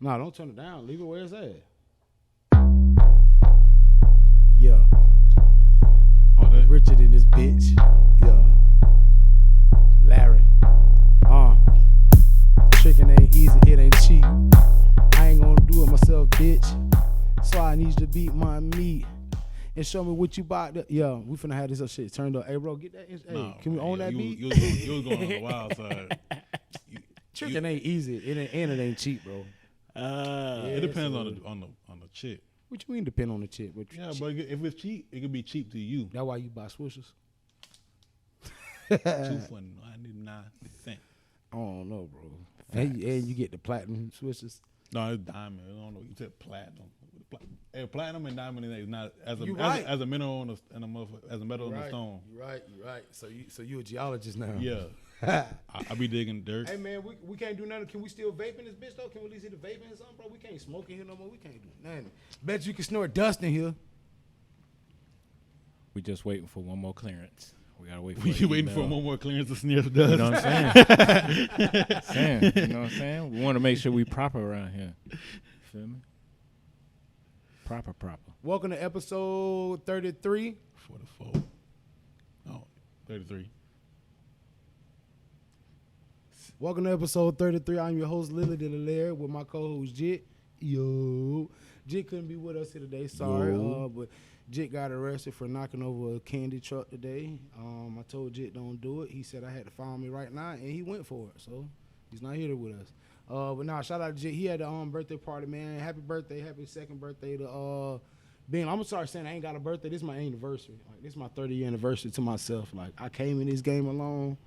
Nah, don't turn it down. Leave it where it's at. Yeah. that? Richard in this bitch. Yeah. Larry. Tricking ain't easy, it ain't cheap. I ain't gonna do it myself, bitch. So I need you to beat my meat and show me what you about to. Yeah, we finna have this up shit turned up. Hey, bro, get that. Hey, can we own that beat? You was going on the wild side. Tricking ain't easy, it ain't cheap, bro. It depends on the chick. What you mean depend on the chick? But if it's cheap, it could be cheap to you. That's why you buy Swishers. 2.99 cents. I don't know, bro. And you get the platinum Swishers. No, it's diamond. I don't know. You said platinum. Platinum and diamond is not as a mineral on as a metal on the stone. You're right. So you a geologist now? Yeah. I be digging dirt. Hey man, we can't do nothing. Can we still vape in this bitch though? Can we at least hit the vaping or something, bro? We can't smoke in here no more. We can't do nothing. Bet you can snort dust in here. We just waiting for one more clearance. We gotta wait for We waiting for one more clearance to sniff dust. You know what I'm saying? You know what I'm saying? We want to make sure we proper around here. Feel me? Proper. Welcome to episode 33. 44. Oh, 33. Welcome to episode 33. I'm your host, Lily Delaire, with my co-host, Jit. Yo. Jit couldn't be with us here today. Sorry. But Jit got arrested for knocking over a candy truck today. I told Jit don't do it. He said I had to follow me right now, and he went for it. So he's not here with us. But nah, shout out to Jit. He had the birthday party, man. Happy birthday. Happy second birthday to Ben. I'm gonna start saying I ain't got a birthday. This is my anniversary. Like, this is my 30-year anniversary to myself. Like, I came in this game alone.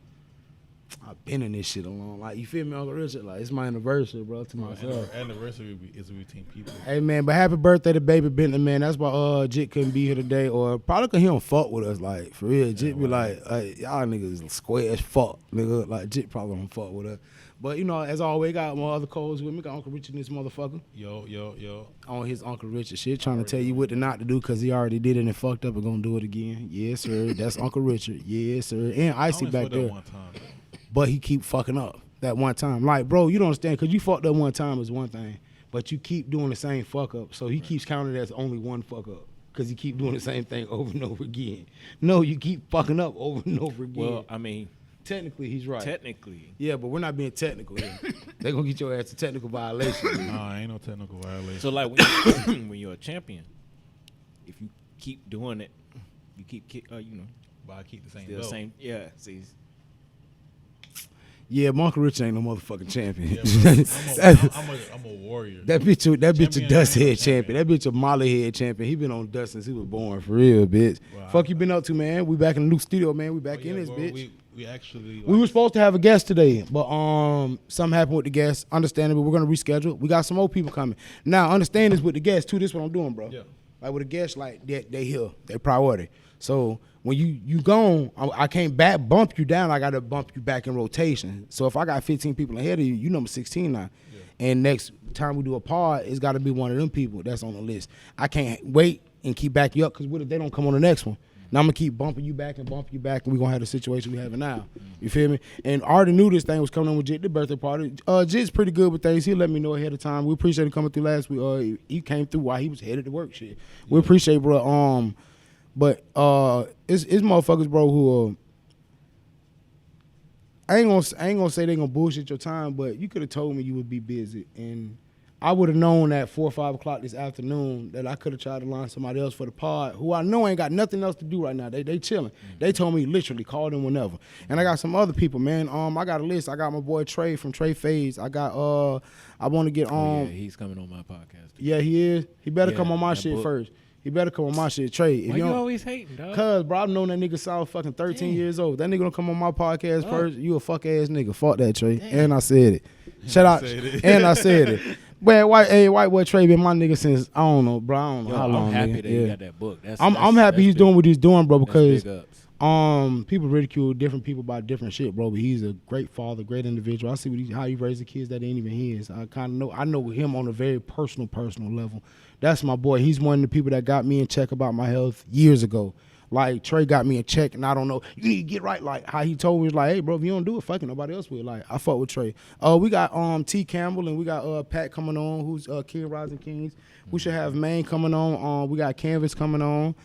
I've been in this shit alone. Like, you feel me, Uncle Richard? Like, it's my anniversary, bro, to myself. Anniversary is between people. Hey, man, but happy birthday to Baby Bentley, man. That's why Jit couldn't be here today, or probably because he don't fuck with us. Like, for real, Jit be like, y'all niggas square as fuck, nigga. Like, Jit probably don't fuck with us. But, you know, as always, got my other co-hosts with me. Got Uncle Richard and this motherfucker. Yo. On his Uncle Richard shit, trying to tell you what to not to do because he already did it and fucked up and gonna do it again. Yes, sir. That's Uncle Richard. Yes, sir. And Icy back there. One time. But he keep fucking up that one time. Like, bro, you don't understand, because you fucked up one time is one thing, but you keep doing the same fuck up. So he keeps counting it as only one fuck up because he keep doing the same thing over and over again. No, you keep fucking up over and over again. Well, I mean, technically, he's right. Technically. Yeah, but we're not being technical here. They're going to get your ass a technical violation. Nah, ain't no technical violation. So, like, when you're a champion, if you keep doing it, you keep, but I keep the same still belt. same. Yeah, see. Yeah, Uncle Rich ain't no motherfucking champion. Yeah, I'm a warrior. That bitch a dust head champion. That bitch a molly head champion. He been on dust since he was born, for real, bitch. Wow. Fuck you been up to, man? We back in the new studio, man. We back in this, bitch. We actually... we were supposed to have a guest today, but something happened with the guest. Understandable. We're going to reschedule. We got some more people coming. Now, understand this with the guests, too. This is what I'm doing, bro. Yeah. Like, with a guest, like, they here. They priority. So when you gone, I can't bump you down. I got to bump you back in rotation. So if I got 15 people ahead of you, you number 16 now. Yeah. And next time we do a pod, it's got to be one of them people that's on the list. I can't wait and keep backing you up, because what if they don't come on the next one? Now I'm going to keep bumping you back, and we're going to have the situation we having now. You feel me? And I already knew this thing was coming on with Jit, the birthday party. Jit's pretty good with things. He let me know ahead of time. We appreciate him coming through last week. He came through while he was headed to work. Shit. Yeah. We appreciate, bro. But it's motherfuckers, bro, who I ain't gonna say they gonna bullshit your time, but you could have told me you would be busy, and I would have known at 4 or 5 o'clock this afternoon that I could have tried to line somebody else for the pod who I know ain't got nothing else to do right now. They chilling. They told me literally call them whenever. And I got some other people, man. I got a list. I got my boy Trey from Trey Phase. I got I want to get yeah, he's coming on my podcast. Yeah, he is. He better come on my shit first. He better come on my shit, Trey. Why you always hating, dog? Cause, bro, I've known that nigga since fucking 13 years old. That nigga don't come on my podcast first. You a fuck ass nigga. Fuck that, Trey. Damn. And I said it. Shout out. And I said it. But white boy Trey been my nigga since, I don't know, bro. I don't know how long. I'm happy nigga. that he got that book. I'm happy he's doing what he's doing, bro, because big people ridicule different people about different shit, bro. But he's a great father, great individual. I see how he raised the kids that ain't even his. I know him on a very personal level. That's my boy. He's one of the people that got me in check about my health years ago. Like Trey got me a check, and I don't know. You need to get right. Like how he told me, like, hey, bro, if you don't do it, fucking nobody else will. Like I fuck with Trey. We got T Campbell and we got Pat coming on, who's King Rising Kings. We should have Maine coming on. We got Canvas coming on.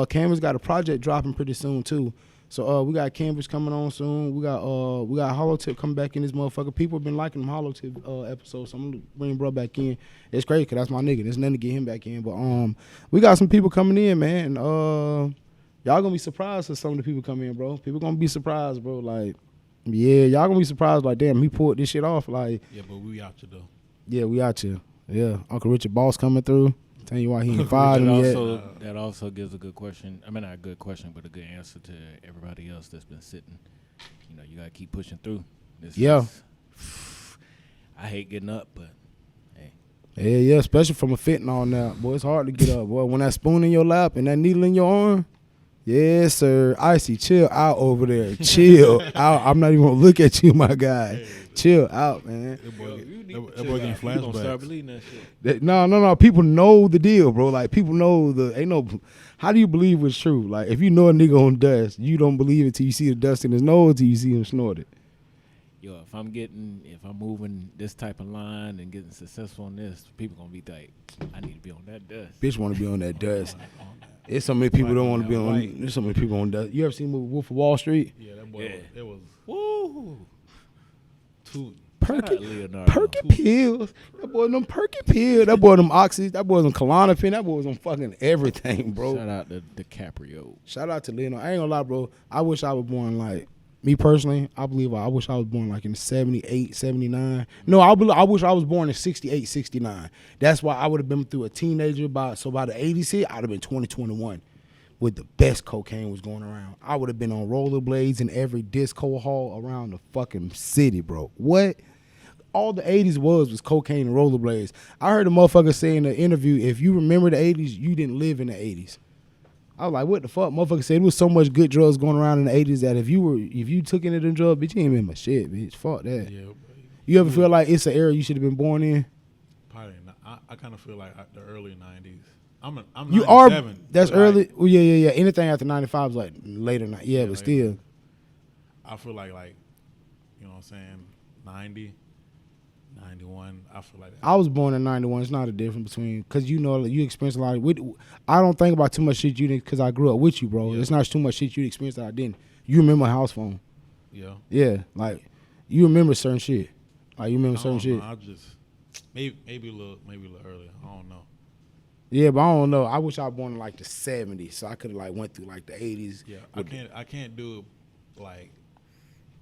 Canvas got a project dropping pretty soon too. So we got Canvas coming on soon. We got Holotip coming back in this motherfucker. People have been liking them Holotip episodes, so I'm gonna bring bro back in. It's crazy because that's my nigga. There's nothing to get him back in. But we got some people coming in, man. Y'all gonna be surprised if some of the people come in, bro. People gonna be surprised, bro. Like, yeah, y'all gonna be surprised. Like, damn, he pulled this shit off. Like, yeah, but we out here though. Yeah, we out here. Yeah, Uncle Richard Boss coming through. Tell you why he ain't fired him yet. That also gives a good question. I mean, not a good question, but a good answer to everybody else that's been sitting. You know, you gotta keep pushing through. I hate getting up, but hey. Yeah, especially from a fentanyl now, boy. It's hard to get up, boy. When that spoon in your lap and that needle in your arm. Yes, sir. Icy, chill out over there. Chill out. I'm not even gonna look at you, my guy. Chill out, man. That boy getting flashbacks. No. People know the deal, bro. Like people know how do you believe it's true? Like if you know a nigga on dust, you don't believe it till you see the dust in his nose, till you see him snort it. Yo, if I'm moving this type of line and getting successful on this, people gonna be like, I need to be on that dust. Bitch want to be on that dust. There's so many people don't want to be on. There's so many people on dust. You ever seen the movie Wolf of Wall Street? Yeah, that boy. It was woo. Perky pills. That boy them Perky pills. That boy them oxys. That boy them Klonopin. That boy was on fucking everything, bro. Shout out to DiCaprio. Shout out to Leonardo. I ain't gonna lie, bro. I wish I was born like me personally. I wish I was born like in 78, 79. No, I wish I was born in 68, 69. That's why I would have been through a teenager by the 80s hit. I'd have been 2021. With the best cocaine was going around. I would have been on rollerblades in every disco hall around the fucking city, bro. What? All the 80s was cocaine and rollerblades. I heard a motherfucker say in the interview, if you remember the 80s, you didn't live in the 80s. I was like, what the fuck? Motherfucker said there was so much good drugs going around in the 80s that if you took any of them drugs, bitch, you ain't remember shit, bitch. Fuck that. Yeah, you ever feel like it's an era you should have been born in? Probably not. I kind of feel like the early 90s. I'm 97. You are. That's early. Well, yeah. Anything after 95 is like later. Yeah, but still. I feel like you know what I'm saying, 90, 91. I feel like that. I was born in 91. It's not a difference between, because you know you experienced a lot. I don't think about too much shit you didn't, because I grew up with you, bro. Yeah. It's not too much shit you experienced that I didn't. You remember my house phone. Yeah. Yeah, like you remember certain shit. Like you remember certain shit. I just maybe a little earlier. I don't know. Yeah, but I don't know. I wish I was born in like the 70s, so I could have like went through like the 80s. Yeah, I can't do it like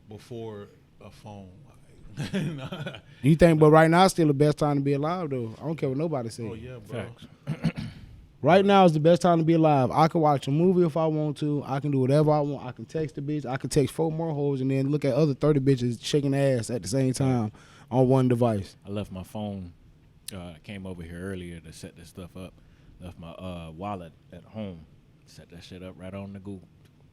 before a phone. Like, You think? But right now, it's still the best time to be alive, though. I don't care what nobody says. Oh yeah, bro. Right now is the best time to be alive. I can watch a movie if I want to. I can do whatever I want. I can text a bitch. I can text 4 more hoes and then look at other 30 bitches shaking ass at the same time on one device. I left my phone. I came over here earlier to set this stuff up. Left my wallet at home. Set that shit up right on the Google.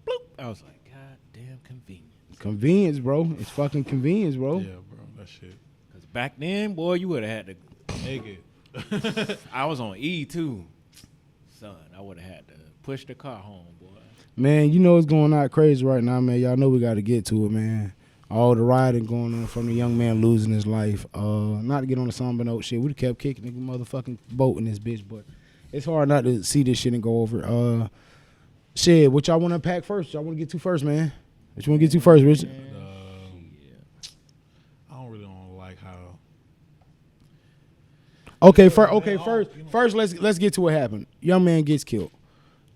Bloop. I was like, God damn convenience. Convenience, bro. It's fucking convenience, bro. Yeah, bro. That shit. Because back then, boy, you would have had to make it. I was on E too. Son, I would have had to push the car home, boy. Man, you know what's going on crazy right now, man. Y'all know we got to get to it, man. All the rioting going on from the young man losing his life. Not to get on the somber note shit. We kept kicking the motherfucking boat in this bitch, but it's hard not to see this shit and go over. Shit, what y'all want to unpack first? Y'all want to get to first, man? What you want to get to first, Richard? I don't really like how. First, let's get to what happened. Young man gets killed.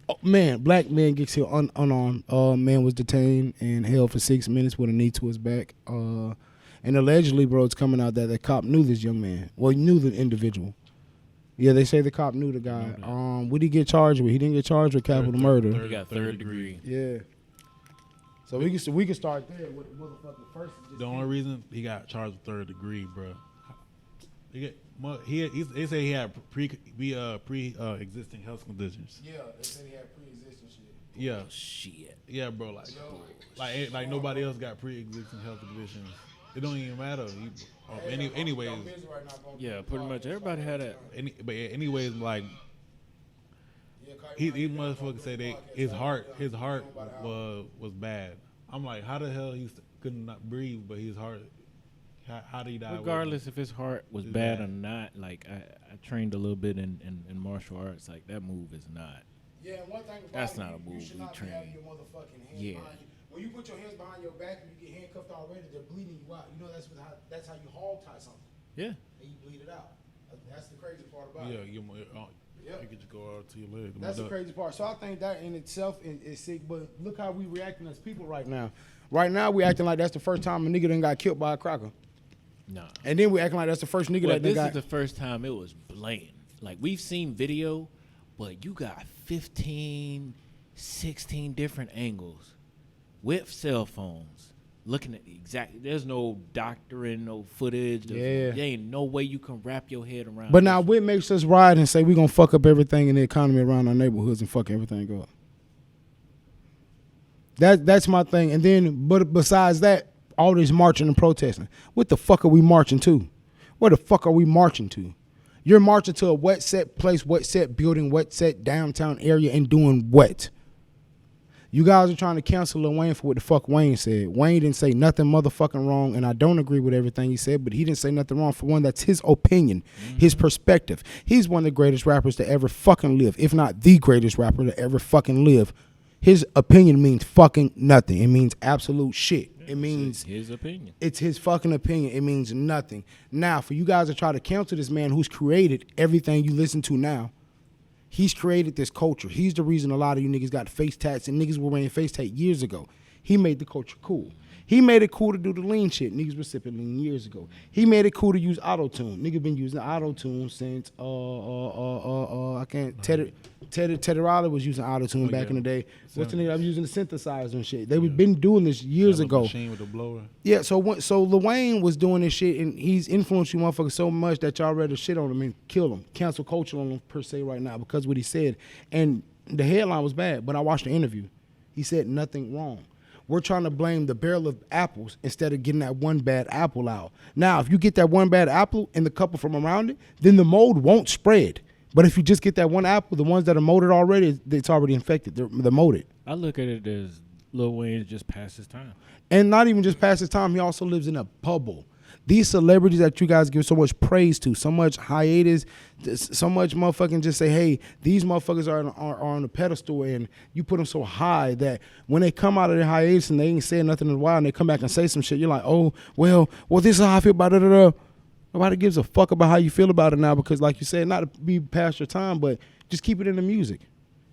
Oh, black man gets killed unarmed. Man was detained and held for 6 minutes with a knee to his back. And allegedly, bro, it's coming out that the cop knew this young man. Well, he knew the individual. Yeah, they say the cop knew the guy. What did he get charged with? He didn't get charged with capital murder. He got third degree. Yeah. So we can start there with the motherfucking first. The only reason he got charged with third degree, bro. They say he had pre-existing health conditions. Yeah, they said he had pre-existing shit. Yeah. Shit. Yeah, bro. Like nobody else got pre-existing health conditions. It don't even matter. Anyways. Yeah, pretty much everybody had that. But anyways, like These motherfuckers say his heart was bad. I'm like, how the hell he couldn't not breathe, but his heart, how did he die? Regardless if his heart was bad or not, like I trained a little bit in martial arts. Like that move is not. Yeah, one thing about that's it, not a move you should we not train. have your motherfucking hands behind you. When you put your hands behind your back and you get handcuffed already, they're bleeding you out. You know that's how you hog tie something. Yeah. And you bleed it out. That's the crazy part about it. Yeah, you get to go out to your leg. That's the crazy part. So I think that in itself is sick. But look how we reacting as people right now. Right now we acting like that's the first time a nigga done got killed by a cracker. Nah. And then we acting like that's the first nigga that this got. Is the first time it was blatant. Like we've seen video, but you got 15, 16 different angles with cell phones. Looking at exactly, there's no doctoring, no footage. There ain't no way you can wrap your head around. But now, what makes us ride and say we gonna fuck up everything in the economy around our neighborhoods and fuck everything up? That's my thing. And then, but besides that, all this marching and protesting. What the fuck are we marching to? Where the fuck are we marching to? You're marching to a wet set place, wet set building, wet set downtown area, and doing what? You guys are trying to cancel Lil Wayne for what the fuck Wayne said. Wayne didn't say nothing motherfucking wrong, and I don't agree with everything he said, but he didn't say nothing wrong. For one, that's his opinion, his perspective. He's one of the greatest rappers to ever fucking live, if not the greatest rapper to ever fucking live. His opinion means fucking nothing. It means absolute shit. It means his opinion. It's his fucking opinion. It means nothing. Now, for you guys to try to cancel this man who's created everything you listen to now, he's created this culture. He's the reason a lot of you niggas got face tats, and niggas were wearing face tat years ago. He made the culture cool. He made it cool to do the lean shit. Niggas were sipping lean years ago. He made it cool to use auto-tune. Niggas been using auto-tune since Teddy Riley was using auto-tune back in the day. What's the nigga? I was using the synthesizer and shit. They been doing this years ago. Machine with the blower. Yeah, so Lil Wayne was doing this shit, and he's influenced you motherfuckers so much that y'all ready to shit on him and kill him, cancel culture on him per se right now because of what he said. And the headline was bad, but I watched the interview. He said nothing wrong. We're trying to blame the barrel of apples instead of getting that one bad apple out. Now, if you get that one bad apple and the couple from around it, then the mold won't spread. But if you just get that one apple, the ones that are molded already, it's already infected. They're molded. I look at it as Lil Wayne just past his time. And not even just past his time, he also lives in a bubble. These celebrities that you guys give so much praise to, so much hiatus, so much motherfucking just say, hey, these motherfuckers are on a pedestal, and you put them so high that when they come out of their hiatus and they ain't saying nothing in a while and they come back and say some shit, you're like, oh, well, this is how I feel about it. Nobody gives a fuck about how you feel about it now because, like you said, not to be past your time, but just keep it in the music.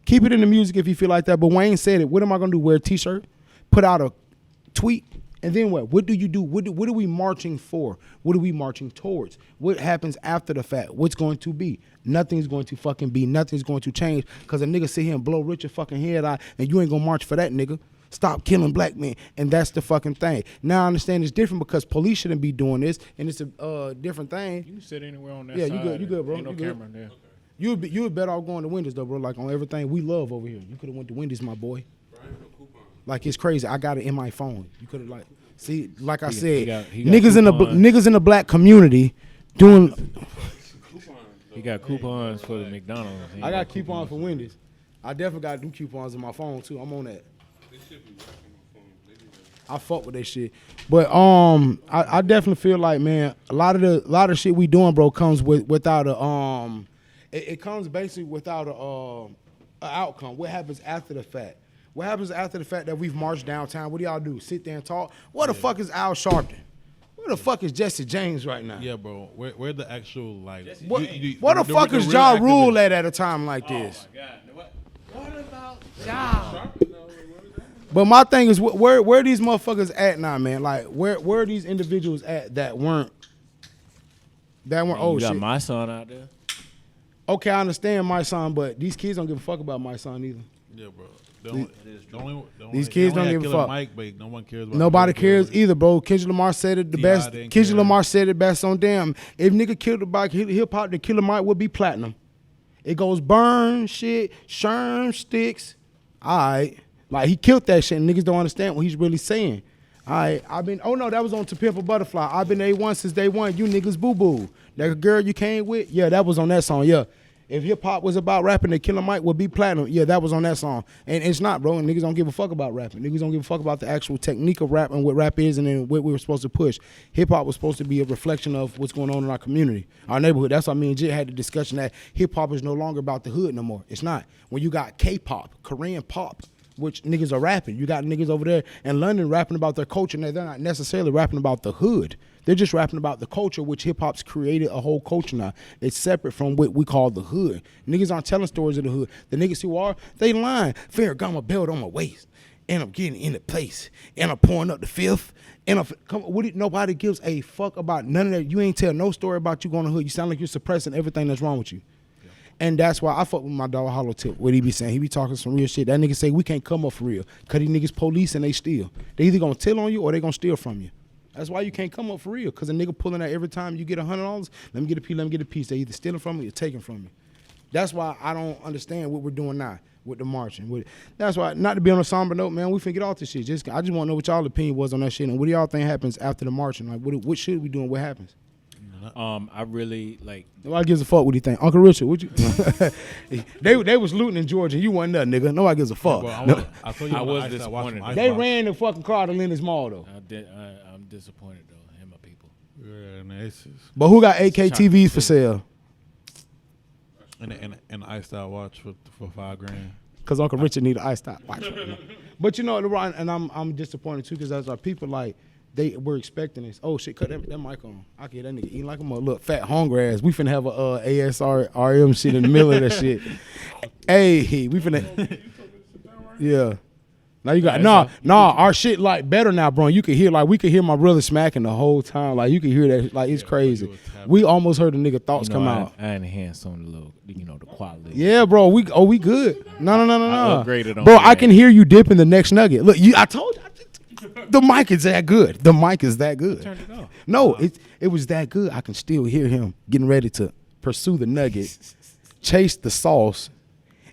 Keep it in the music if you feel like that. But Wayne said it. What am I going to do, wear a T-shirt, put out a tweet? And then what? What do you do? What are we marching for? What are we marching towards? What happens after the fact? What's going to be? Nothing's going to fucking be. Nothing's going to change because a nigga sit here and blow Richard fucking head out and you ain't going to march for that nigga. Stop killing black men. And that's the fucking thing. Now I understand it's different because police shouldn't be doing this and it's a different thing. You can sit anywhere on that side. side. Yeah, you good, bro. Ain't no camera there. Okay. You would better off going to Wendy's though, bro. Like on everything we love over here. You could have went to Wendy's, my boy. Like it's crazy. I got it in my phone. You could have like. See, like I said, he got niggas in the black community doing. He got coupons for the McDonald's. I got coupons for Wendy's. I definitely got them coupons in my phone too. I'm on that. I fuck with that shit, but I definitely feel like, man, a lot of shit we doing, bro, comes without a it comes basically without a outcome. What happens after the fact? What happens after the fact that we've marched downtown? What do y'all do? Sit there and talk? Where the fuck is Al Sharpton? Where the fuck is Jesse James right now? Yeah, bro. Where the actual like? Where the fuck is Ja Rule at a time like this? Oh my God! What about Ja? But my thing is, where these motherfuckers at now, man? Like, where are these individuals at that weren't You got shit? my son out there. Okay, I understand my son, but these kids don't give a fuck about my son either. Yeah, bro. These kids don't give a fuck. Mike, but no one cares about Nobody cares either, bro. Kendrick Lamar said it the best. Kendrick Lamar said it best on damn. If nigga killed the bike, hip hop, the Killer Mike would be platinum. It goes burn, shit, sherm, sticks. All right. Like, he killed that shit, and niggas don't understand what he's really saying. All right. That was on To Pimp a Butterfly. I've been A1 since day one. You niggas boo-boo. That girl you came with, yeah, that was on that song, yeah. If hip hop was about rapping, then Killer Mike would be platinum. Yeah, that was on that song. And it's not, bro. And niggas don't give a fuck about rapping. Niggas don't give a fuck about the actual technique of rap and what rap is and then what we were supposed to push. Hip hop was supposed to be a reflection of what's going on in our community, our neighborhood. That's why me and Jit had the discussion that hip hop is no longer about the hood no more. It's not. When you got K-pop, Korean pop, which niggas are rapping. You got niggas over there in London rapping about their culture, and they're not necessarily rapping about the hood. They're just rapping about the culture, which hip-hop's created a whole culture now. It's separate from what we call the hood. Niggas aren't telling stories of the hood. The niggas who are, they lying. Fair got my belt on my waist, and I'm getting into place, and I'm pouring up the fifth, and nobody gives a fuck about none of that. You ain't tell no story about you going to the hood. You sound like you're suppressing everything that's wrong with you. And that's why I fuck with my dog Hollow Tip. What he be saying? He be talking some real shit. That nigga say we can't come up for real. Cause these niggas police and they steal. They either gonna tell on you or they gonna steal from you. That's why you can't come up for real. Cause a nigga pulling that every time you get $100. Let me get a piece. Let me get a piece. They either stealing from me or taking from me. That's why I don't understand what we're doing now with the marching. That's why, not to be on a somber note, man. We finna get off this shit. I just want to know what y'all opinion was on that shit and what do y'all think happens after the marching. Like what should we do and what happens? I really like. Nobody gives a fuck what he think. Uncle Richard, what you? they was looting in Georgia. You wasn't nothing, nigga. Nobody gives a fuck. Well, I was disappointed. They ran the fucking car to Lennox Mall though. I'm disappointed though. Him, my people. Yeah, and it's just, But who got AK TVs for sale? and iced out watch for $5,000. Cause Uncle Richard need an iced out watch. But you know, and I'm disappointed too, cause that's our people like. They were expecting this. Oh shit, cut that mic on. I get that nigga eating like a mother. Look, fat hungry ass. We finna have a ASRM shit in the middle of that shit. Hey, we finna. Yeah. Now you got our shit like better now, bro. You can hear we could hear my brother smacking the whole time. Like you can hear that. Like it's crazy. We almost heard the nigga thoughts come out. I enhanced some of the little, the quality. Yeah, bro. We good. No. I upgraded on bro, that. I can hear you dipping the next nugget. Look, I told you. The mic is that good. The mic is that good. Turned it off. No, it was that good. I can still hear him getting ready to pursue the nugget, chase the sauce,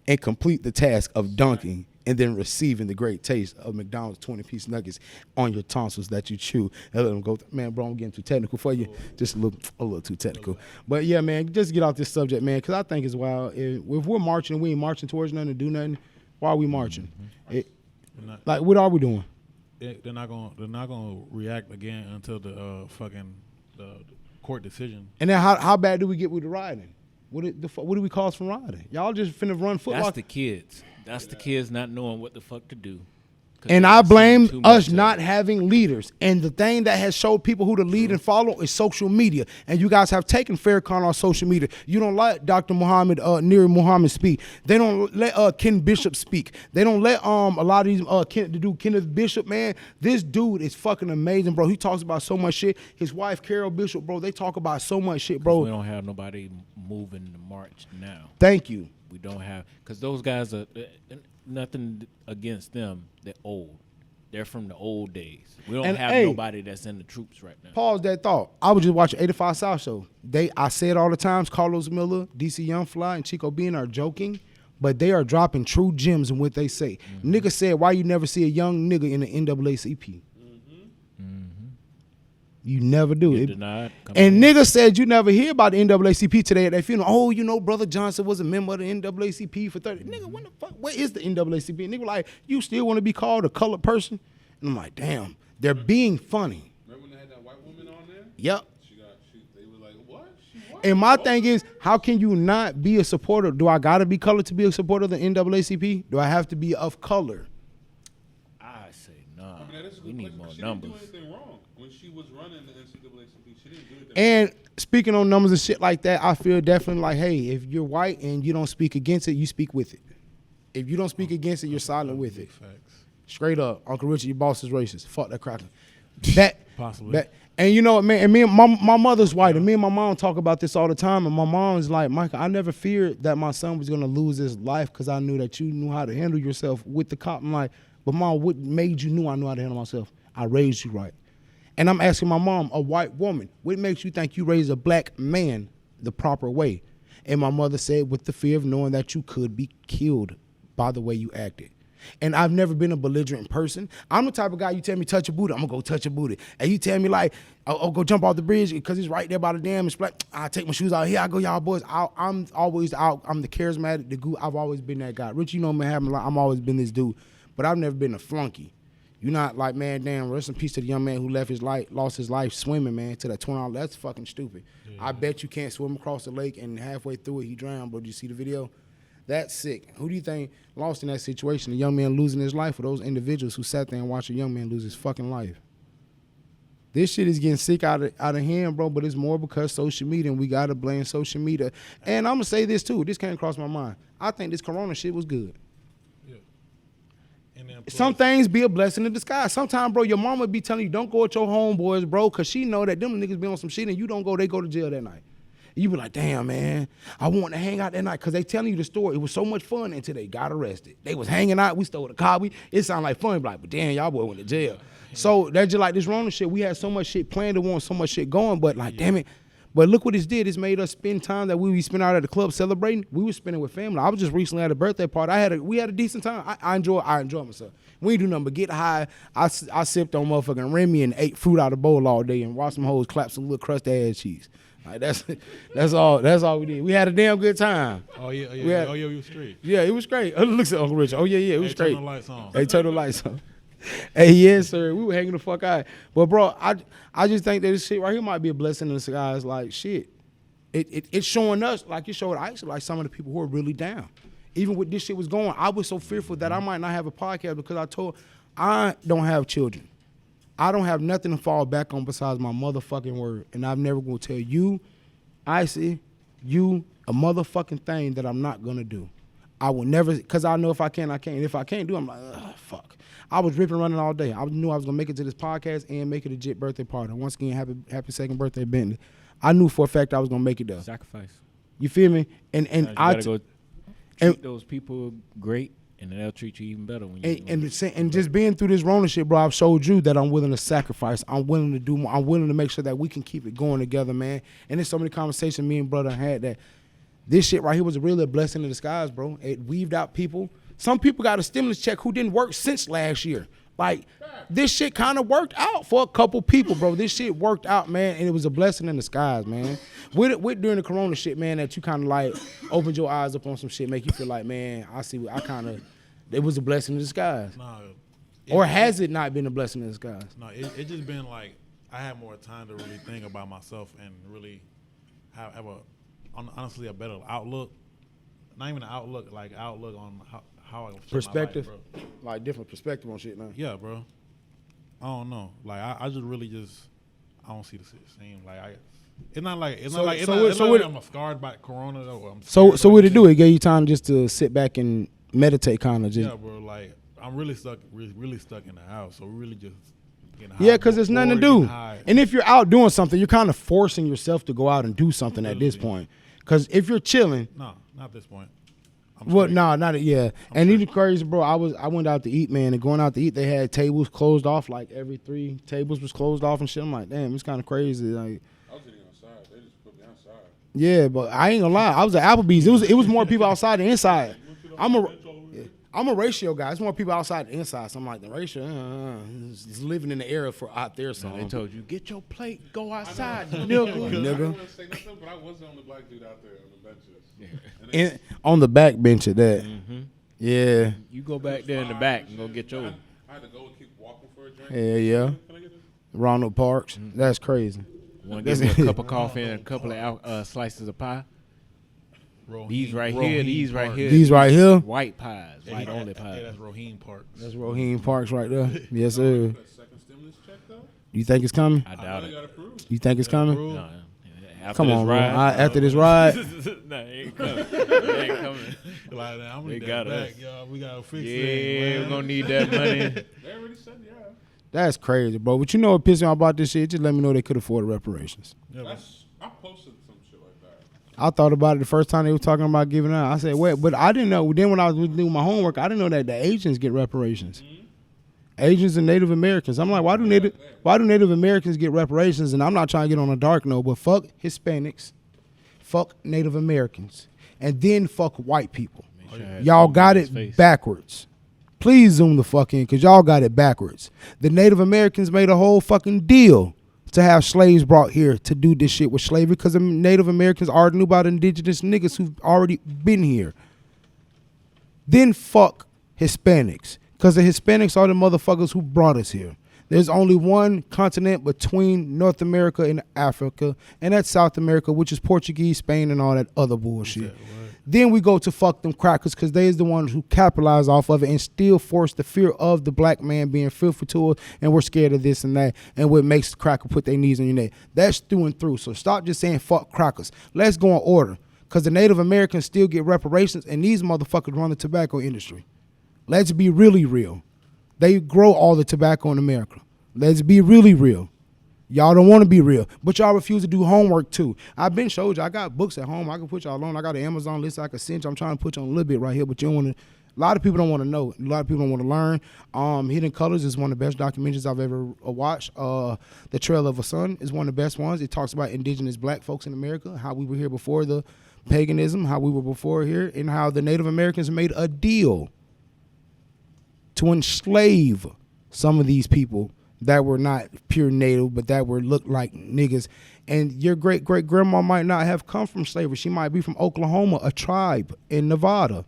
and complete the task of dunking and then receiving the great taste of McDonald's 20-piece nuggets on your tonsils that you chew and let them go. Man, bro, I'm getting too technical for you. Just a little too technical. But yeah, man, just get off this subject, man, because I think it's wild. If we're marching and we ain't marching towards nothing to do nothing, why are we marching? What are we doing? They're not gonna react again until the court decision. And then how bad do we get with the rioting? What do we cause from rioting? Y'all just finna run football. That's the kids. That's the kids not knowing what the fuck to do. And I blame us not having leaders. And the thing that has showed people who to lead and follow is social media. And you guys have taken Farrakhan on social media. You don't let Dr. Muhammad, Nuri Muhammad speak. They don't let Ken Bishop speak. They don't let a lot of these Kenneth Bishop, man. This dude is fucking amazing, bro. He talks about so much shit. His wife, Carol Bishop, bro, they talk about so much shit, bro. We don't have nobody moving the march now. Thank you. We don't have, because those guys are, nothing against them, they're old. They're from the old days. We don't have nobody that's in the troops right now. Pause that thought. I was just watching 85 South show. I say it all the time, Carlos Miller, DC Young Fly, and Chico Bean are joking, but they are dropping true gems in what they say. Mm-hmm. Nigga said, why you never see a young nigga in the NAACP? You never do it. And nigga said you never hear about the NAACP today at that funeral. Oh, Brother Johnson was a member of the NAACP for 30. Nigga, what the fuck? What is the NAACP? Nigga, like, you still want to be called a colored person? And I'm like, damn, they're being funny. Remember when they had that white woman on there? Yep. They were like, what? And my thing is, how can you not be a supporter? Do I got to be colored to be a supporter of the NAACP? Do I have to be of color? I say no. We need more numbers. She didn't do anything wrong. When she was running the NAACP, she didn't do anything. And speaking on numbers and shit like that, I feel definitely like, hey, if you're white and you don't speak against it, you speak with it. If you don't speak against it, you're silent with it. Facts. Straight up, Uncle Richard, your boss is racist. Fuck that cracker. That Possibly. And you know what, man? And me and my mother's white, and me and my mom talk about this all the time. And my mom's like, Michael, I never feared that my son was gonna lose his life because I knew that you knew how to handle yourself with the cop. I'm like, but mom, what made you knew I knew how to handle myself? I raised you right. And I'm asking my mom, a white woman, what makes you think you raised a black man the proper way? And my mother said, with the fear of knowing that you could be killed by the way you acted. And I've never been a belligerent person. I'm the type of guy, you tell me touch your booty, I'm gonna go touch your booty. And you tell me like, oh go jump off the bridge because it's right there by the dam. It's like, I take my shoes out, here I go, y'all boys. I'm always out. I'm the charismatic, the goo. I've always been that guy. Rich, you know me, I'm always been this dude. But I've never been a flunky. You're not like, man, damn, rest in peace to the young man who lost his life swimming, man, to that $20. That's fucking stupid. Yeah. I bet you can't swim across the lake and halfway through it, he drowned, bro. Did you see the video? That's sick. Who do you think lost in that situation? A young man losing his life, or those individuals who sat there and watched a young man lose his fucking life? This shit is getting sick out of hand, bro, but it's more because social media, and we got to blame social media. And I'm going to say this, too. This came across my mind. I think this corona shit was good. Some things be a blessing in disguise. Sometimes, bro, your mama be telling you, don't go with your homeboys, bro, because she know that them niggas be on some shit and you don't go, they go to jail that night. And you be like, damn, man, I want to hang out that night because they telling you the story. It was so much fun until they got arrested. They was hanging out. We stole the car. It sounded like fun. Like, but damn, y'all boy went to jail. So that's just like this Rona shit. We had so much shit planned to want so much shit going, but like, damn it. But look what it's did. It's made us spend time that we spent out at the club celebrating. We were spending with family. I was just recently at a birthday party. We had a decent time. I enjoy myself. We ain't do nothing but get high. I sipped on motherfucking Remy and ate fruit out of the bowl all day and watched some hoes clap some little crusty ass cheese. Like that's all we did. We had a damn good time. Oh yeah, we was straight. Yeah, it was great. Look at Uncle Rich. Oh yeah, it was straight. Turn the lights on. Hey, turn the lights on. Hey, yes, sir. We were hanging the fuck out. But bro, I just think that this shit right here might be a blessing in disguise. Like shit, it's showing us like it showed actually like some of the people who are really down. Even with this shit was going, I was so fearful that I might not have a podcast because I don't have children. I don't have nothing to fall back on besides my motherfucking word. And I'm never going to tell you, Icy, you, a motherfucking thing that I'm not going to do. I will never, because I know if I can, I can. And if I can't do it, I'm like, ugh, fuck. I was ripping running all day. I knew I was going to make it to this podcast and make it a legit birthday party. Once again, happy second birthday, Bentley. I knew for a fact I was going to make it there. Sacrifice. You feel me? And you gotta go treat those people great. And they'll treat you even better when you. And just being through this Rona shit, bro, I've showed you that I'm willing to sacrifice. I'm willing to do more. I'm willing to make sure that we can keep it going together, man. And there's so many conversations me and brother had that this shit right here was really a blessing in disguise, bro. It weaved out people. Some people got a stimulus check who didn't work since last year. Like this shit kind of worked out for a couple people, bro. This shit worked out, man, and it was a blessing in disguise, man. With during the Corona shit, man, that you kind of like opened your eyes up on some shit, make you feel like, man, it was a blessing in disguise. Or has it not been a blessing in disguise? No, it just been like I had more time to really think about myself and really have honestly a better outlook. Not even an outlook, like outlook on how I perspective, my life, bro. Like different perspective on shit now. Yeah, bro. I don't know. Like I just really I don't see the same. Like it's not like I'm scarred by Corona though. So what it do? It gave you time just to sit back and meditate, kind of just. Yeah, bro. Like I'm really stuck in the house. So really just getting high. Yeah, because there's nothing to do. And if you're out doing something, you're kind of forcing yourself to go out and do something at this point. Because if you're chilling, no, not at this point. Well, no, not yeah. And even crazy, bro. I went out to eat, man, and going out to eat, they had tables closed off. Like every 3 tables was closed off and shit. I'm like, damn, it's kind of crazy. Like, I was eating outside. They just put me outside. Yeah, but I ain't gonna lie. I was at Applebee's. It was more people outside than inside. I'm a ratio guy. It's more people outside than inside. So I'm like, the ratio, it's living in the era for out there. So they told you, get your plate, go outside, nigga. I didn't want to say nothing, but I was the only black dude out there on the benches. Yeah. On the back bench at that. Mm-hmm. Yeah. You go back there in the back and go get your. I had to go and keep walking for a drink. Yeah. Ronald Parks. Mm-hmm. That's crazy. Want to get me a cup of coffee and a couple of slices of pie? These right here. These right here. White pies. White only pies. Yeah, that's Raheem Parks. That's Raheem Parks right there. Yes, sir. Second stimulus check, though? You think it's coming? I doubt it. You think it's coming? No. Come on, bro. After this ride. Nah, it ain't coming. It ain't coming. Like, I'm gonna They need got that us. back, y'all. We gotta fix Yeah, it. we're gonna need that money. They already said, yeah. That's crazy, bro. But you know what pissed me off about this shit? Just let me know they could afford reparations. Yeah, I posted some shit like that. I thought about it the first time they were talking about giving out. I said, wait, but I didn't know. Then when I was doing my homework, I didn't know that the Asians get reparations. Mm-hmm. Asians and Native Americans. I'm like, why do Native Americans get reparations? And I'm not trying to get on a dark note, but fuck Hispanics, fuck Native Americans, and then fuck white people. Y'all got it backwards. Please zoom the fuck in, because y'all got it backwards. The Native Americans made a whole fucking deal to have slaves brought here to do this shit with slavery, because the Native Americans already knew about indigenous niggas who've already been here. Then fuck Hispanics, because the Hispanics are the motherfuckers who brought us here. There's only one continent between North America and Africa, and that's South America, which is Portuguese, Spain, and all that other bullshit. Then we go to fuck them crackers, because they's the ones who capitalize off of it and still force the fear of the black man being fearful to us, and we're scared of this and that, and what makes the cracker put their knees on your neck. That's through and through. So stop just saying fuck crackers. Let's go in order, because the Native Americans still get reparations, and these motherfuckers run the tobacco industry. Let's be really real. They grow all the tobacco in America. Let's be really real. Y'all don't want to be real, but y'all refuse to do homework too. I've been showed you. I got books at home. I can put y'all on. I got an Amazon list I can send you. I'm trying to put you on a little bit right here, but you don't want to. A lot of people don't want to know. A lot of people don't want to learn. Hidden Colors is one of the best documentaries I've ever watched. The Trail of a Sun is one of the best ones. It talks about indigenous black folks in America, how we were here before the paganism, how we were before here, and how the Native Americans made a deal to enslave some of these people that were not pure native, but that were looked like niggas. And your great-great-grandma might not have come from slavery. She might be from Oklahoma, a tribe in Nevada.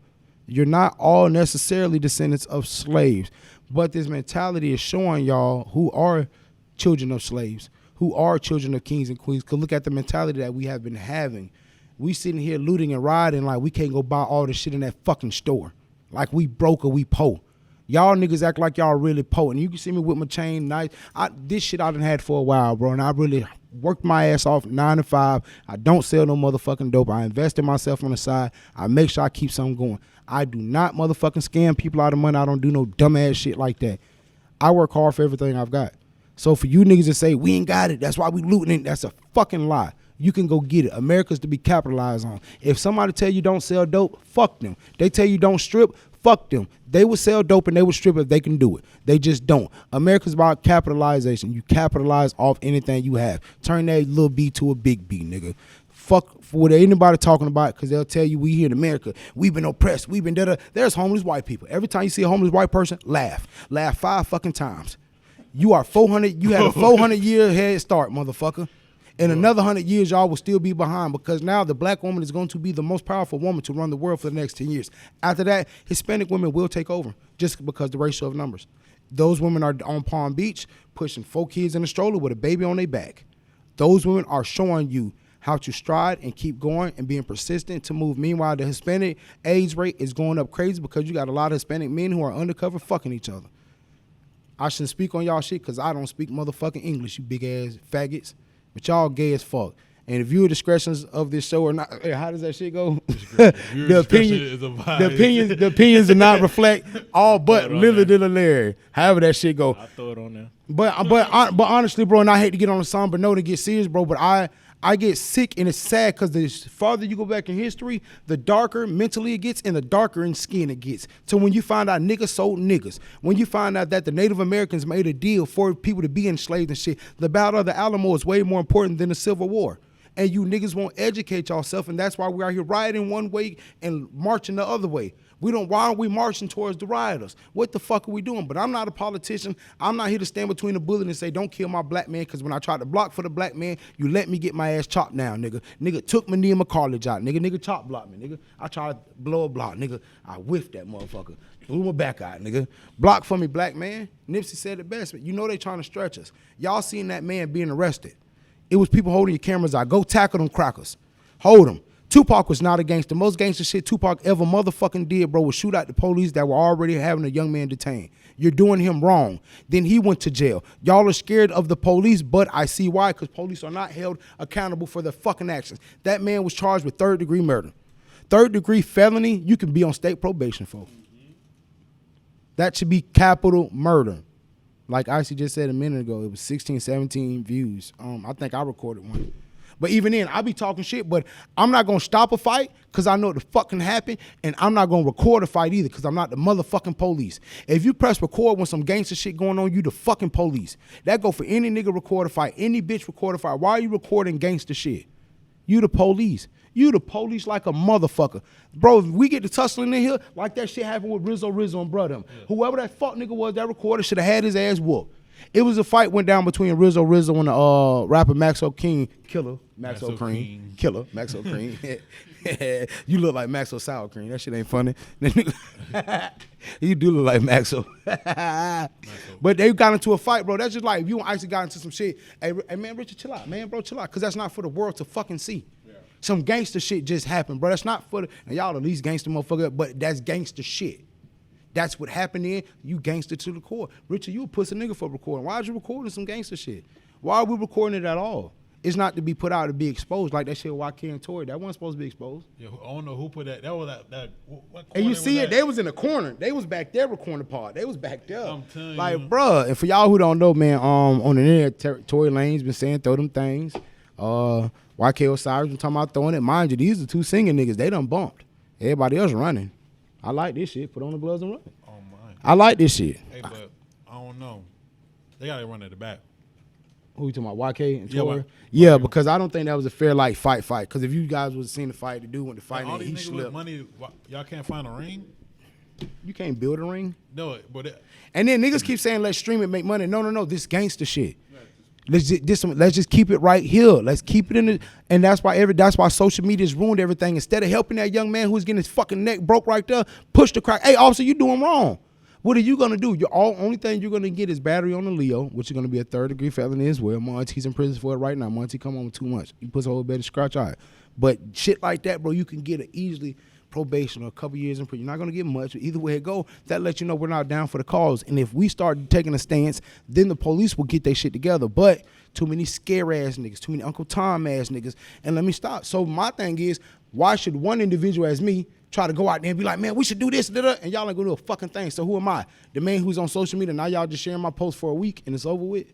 You're not all necessarily descendants of slaves. But this mentality is showing y'all who are children of slaves, who are children of kings and queens. Because look at the mentality that we have been having. We sitting here looting and rioting like we can't go buy all the shit in that fucking store. Like we broke or we po'. Y'all niggas act like y'all really po'. And you can see me with my chain, nice. This shit I done had for a while, bro. And I really worked my ass off 9 to 5. I don't sell no motherfucking dope. I invest in myself on the side. I make sure I keep something going. I do not motherfucking scam people out of money. I don't do no dumbass shit like that. I work hard for everything I've got. So for you niggas to say, we ain't got it, that's why we looting it, that's a fucking lie. You can go get it. America's to be capitalized on. If somebody tell you don't sell dope, fuck them. They tell you don't strip, fuck them. They would sell dope and they would strip if they can do it. They just don't. America's about capitalization. You capitalize off anything you have. Turn that little B to a big B, nigga. Fuck what anybody talking about, because they'll tell you we here in America, we've been oppressed, we've been da. There's homeless white people. Every time you see a homeless white person, laugh. Laugh 5 fucking times. You are 400, you had a 400-year head start, motherfucker. In another 100 years, y'all will still be behind, because now the black woman is going to be the most powerful woman to run the world for the next 10 years. After that, Hispanic women will take over, just because the ratio of numbers. Those women are on Palm Beach pushing 4 kids in a stroller with a baby on their back. Those women are showing you how to stride and keep going and being persistent to move. Meanwhile, the Hispanic AIDS rate is going up crazy, because you got a lot of Hispanic men who are undercover fucking each other. I shouldn't speak on y'all shit, because I don't speak motherfucking English, you big ass faggots. But y'all gay as fuck. And the viewer discretions of this show are not. How does that shit go? the opinions do not reflect all but Larry. However that shit go. I'll throw it on there. But honestly, bro, and I hate to get on a somber note and get serious, bro, but I get sick, and it's sad, because the farther you go back in history, the darker mentally it gets and the darker in skin it gets. So when you find out niggas sold niggas, when you find out that the Native Americans made a deal for people to be enslaved and shit, the Battle of the Alamo is way more important than the Civil War. And you niggas won't educate yourself, and that's why we're out here rioting one way and marching the other way. Why aren't we marching towards the rioters? What the fuck are we doing? But I'm not a politician. I'm not here to stand between the bullet and say, don't kill my black man, because when I tried to block for the black man, you let me get my ass chopped down, nigga. Nigga took my knee and my cartilage out, nigga. Nigga chop blocked me, nigga. I tried to blow a block, nigga. I whiffed that motherfucker. Blew my back out, nigga. Block for me, black man. Nipsey said it best, but you know they trying to stretch us. Y'all seen that man being arrested. It was people holding your cameras out. Go tackle them crackers. Hold them. Tupac was not a gangster. Most gangster shit Tupac ever motherfucking did, bro, was shoot out the police that were already having a young man detained. You're doing him wrong. Then he went to jail. Y'all are scared of the police, but I see why, because police are not held accountable for their fucking actions. That man was charged with 3rd-degree murder. 3rd-degree felony, you can be on state probation for. That should be capital murder. Like Icy just said a minute ago, it was 16, 17 views. I think I recorded one. But even then, I be talking shit, but I'm not going to stop a fight, because I know what the fuck can happen, and I'm not going to record a fight either, because I'm not the motherfucking police. If you press record when some gangster shit going on, you the fucking police. That go for any nigga record a fight, any bitch record a fight. Why are you recording gangster shit? You the police. You the police like a motherfucker. Bro, if we get to tussling in here, like that shit happened with Rizzo and brother. Yeah. Whoever that fuck nigga was that recorded should have had his ass whooped. It was a fight went down between Rizzo and the rapper Maxo King, killer, Maxo Cream, killer, Maxo Cream. You look like Maxo Sour Cream. That shit ain't funny. You do look like Maxo. But they got into a fight, bro. That's just like if you and Icy got into some shit. Hey man, Richard, chill out, man, bro, chill out, because that's not for the world to fucking see. Yeah. Some gangster shit just happened, bro. That's not for the, and y'all the least gangster motherfucker, but that's gangster shit. That's what happened then. You gangster to the core. Richard, you a pussy nigga for recording. Why are you recording some gangster shit? Why are we recording it at all? It's not to be put out to be exposed like that shit with YK and Tory. That wasn't supposed to be exposed. Yeah, I don't know who put that. That was that what and you see it, they was in the corner. They was back there recording the part. They was back there. I'm telling like, you. bruh, and for y'all who don't know, man, on the internet, Tory Lanez been saying throw them things. YK Osiris been talking about throwing it. Mind you, these are two singing niggas. They done bumped. Everybody else running. I like this shit. Put on the gloves and run. Oh my. I like this shit. Hey, but I don't know. They gotta run at the back. Who you talking about, YK and Tory? Yeah, because I don't think that was a fair fight. Because if you guys would have seen the fight, the dude went to fight all and these he niggas slipped. with money, y'all can't find a ring. You can't build a ring. No, but and then niggas keep saying let's stream it, make money. No, this gangster shit. Let's just keep it right here. Let's keep it in the, and that's why social media's ruined everything. Instead of helping that young man who's getting his fucking neck broke right there, push the crack. Hey, officer, you doing wrong. What are you gonna do? Only thing you're gonna get is battery on the Leo, which is gonna be a 3rd-degree felony as well. Monty's in prison for it right now. Monty come on with too much. He puts a whole bed of scratch out. But shit like that, bro, you can get it easily probation or a couple years in prison. You're not gonna get much. Either way it go, that lets you know we're not down for the cause. And if we start taking a stance, then the police will get their shit together. But too many scare ass niggas, too many Uncle Tom ass niggas, and let me stop. So my thing is, why should one individual as me try to go out there and be like, man, we should do this, and y'all ain't gonna do a fucking thing. So who am I? The man who's on social media, now y'all just sharing my post for a week and it's over with?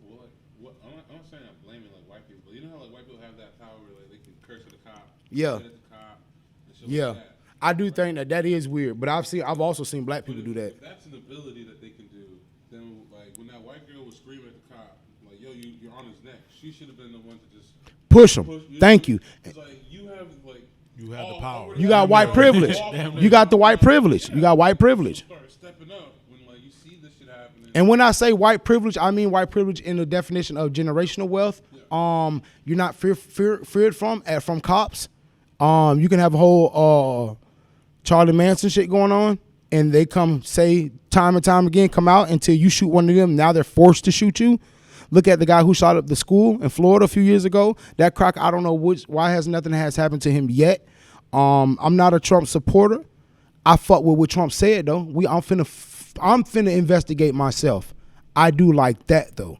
Well, I'm not saying I'm blaming like white people, but you know how like white people have that power where like they can curse at the cop, yeah, at the cop, and shit yeah. like that. I do think that is weird, but I've also seen black people do that. If that's an ability that they can do, then like when that white girl was screaming at the cop, like, yo, you're on his neck, she should have been the one to just push him. Thank you. It's like you have like. You have the power. You got white privilege. You got the white privilege. You got white privilege. Start stepping up when like you see this shit happening. And when I say white privilege, I mean white privilege in the definition of generational wealth. Yeah. You're not feared from cops. You can have a whole Charlie Manson shit going on, and they come say time and time again, come out until you shoot one of them. Now they're forced to shoot you. Look at the guy who shot up the school in Florida a few years ago. That crack, I don't know why nothing has happened to him yet. I'm not a Trump supporter. I fuck with what Trump said though. I'm finna investigate myself. I do like that though.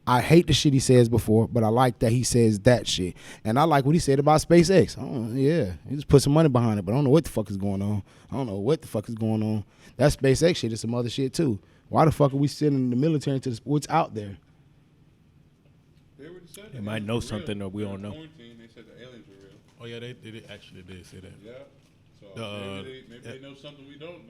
I hate the shit he says before, but I like that he says that shit. And I like what he said about SpaceX. Yeah, he just put some money behind it, but I don't know what the fuck is going on. That SpaceX shit is some other shit too. Why the fuck are we sending the military into what's out there? They might know something that we don't know. They said the aliens were real. Oh yeah, they actually did say that. Yeah. So maybe they know something we don't.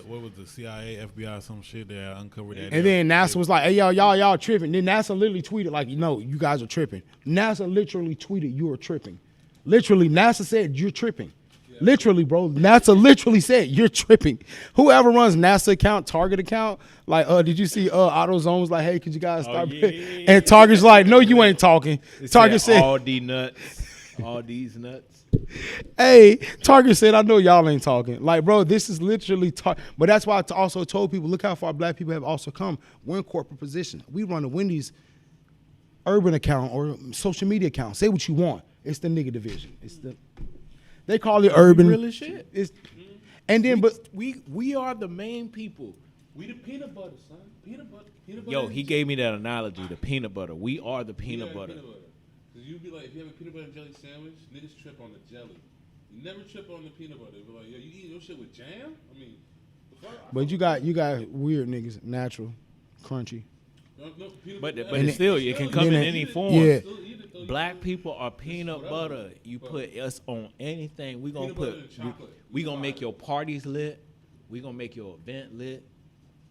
What was the CIA, FBI, some shit that uncovered that? And then NASA was like, "Hey y'all tripping." Then NASA literally tweeted like, you guys are tripping." NASA literally tweeted, "You are tripping." Literally, NASA said, "You're tripping." Yeah. Literally, bro. NASA literally said, "You're tripping." Whoever runs NASA account, Target account, like, did you see AutoZone was like, "Hey, could you guys stop?" Yeah. And Target's like, "No, you ain't talking." Target said, "All these nuts." Hey, Target said, "I know y'all ain't talking." Like, bro, this is literally but that's why I also told people, look how far black people have also come. We're in corporate position. We run a Wendy's urban account or social media account. Say what you want. It's the nigga division. They call it urban. Real as shit. And then, we are the main people. We the peanut butter, son. Peanut butter. Yo, he gave me that analogy, the peanut butter. We are the peanut butter. Because you'd be like, if you have a peanut butter and jelly sandwich, niggas trip on the jelly. You never trip on the peanut butter. They'll be like, yo, you eating your shit with jam? I mean, but you got weird niggas, natural, crunchy. But it's still, it can come in any form. Yeah. Black people are peanut butter. You put us on anything. We gonna make your parties lit. We gonna make your event lit.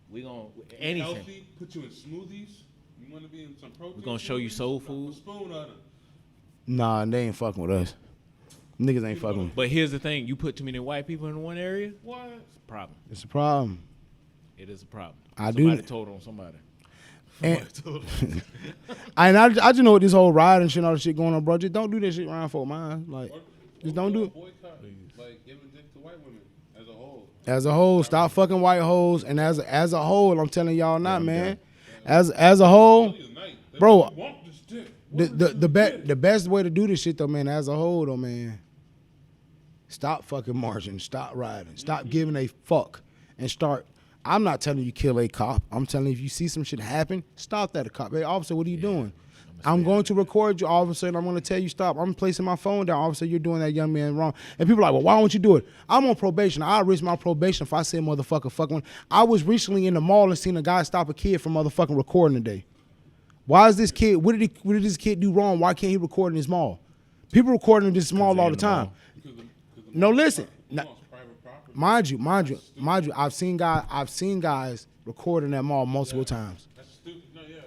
We gonna anything. Healthy, put you in smoothies. You want to be in some protein. We're gonna show you soul food. Spoon on it. Nah, they ain't fucking with us. Niggas ain't fucking. But here's the thing: you put too many white people in one area, What? it's a problem. It's a problem. It is a problem. Somebody told on somebody. And I just know what this whole riot and shit, all the shit going on, bro. Just don't do that shit around folk, man. Like, just don't do it. Boycott, like giving dick to white women as a whole. As a whole, stop fucking white hoes. And as a whole, I'm telling y'all not, man. As a whole, bro. The best way to do this shit though, man. As a whole though, man. Stop fucking marching. Stop riding. Stop giving a fuck and start. I'm not telling you kill a cop. I'm telling you if you see some shit happen, stop that cop. Hey, officer, what are you doing? I'm going to record you, officer, and I'm going to tell you stop. I'm placing my phone down, officer. You're doing that young man wrong. And people are like, well, why won't you do it? I'm on probation. I'll risk my probation if I say motherfucker fuck one. I was recently in the mall and seen a guy stop a kid from motherfucking recording today. Why is this kid? What did this kid do wrong? Why can't he record in this mall? People recording in this mall all the time. No, listen. Mind you, I've seen guys record in that mall multiple times. That's stupid. No, yeah.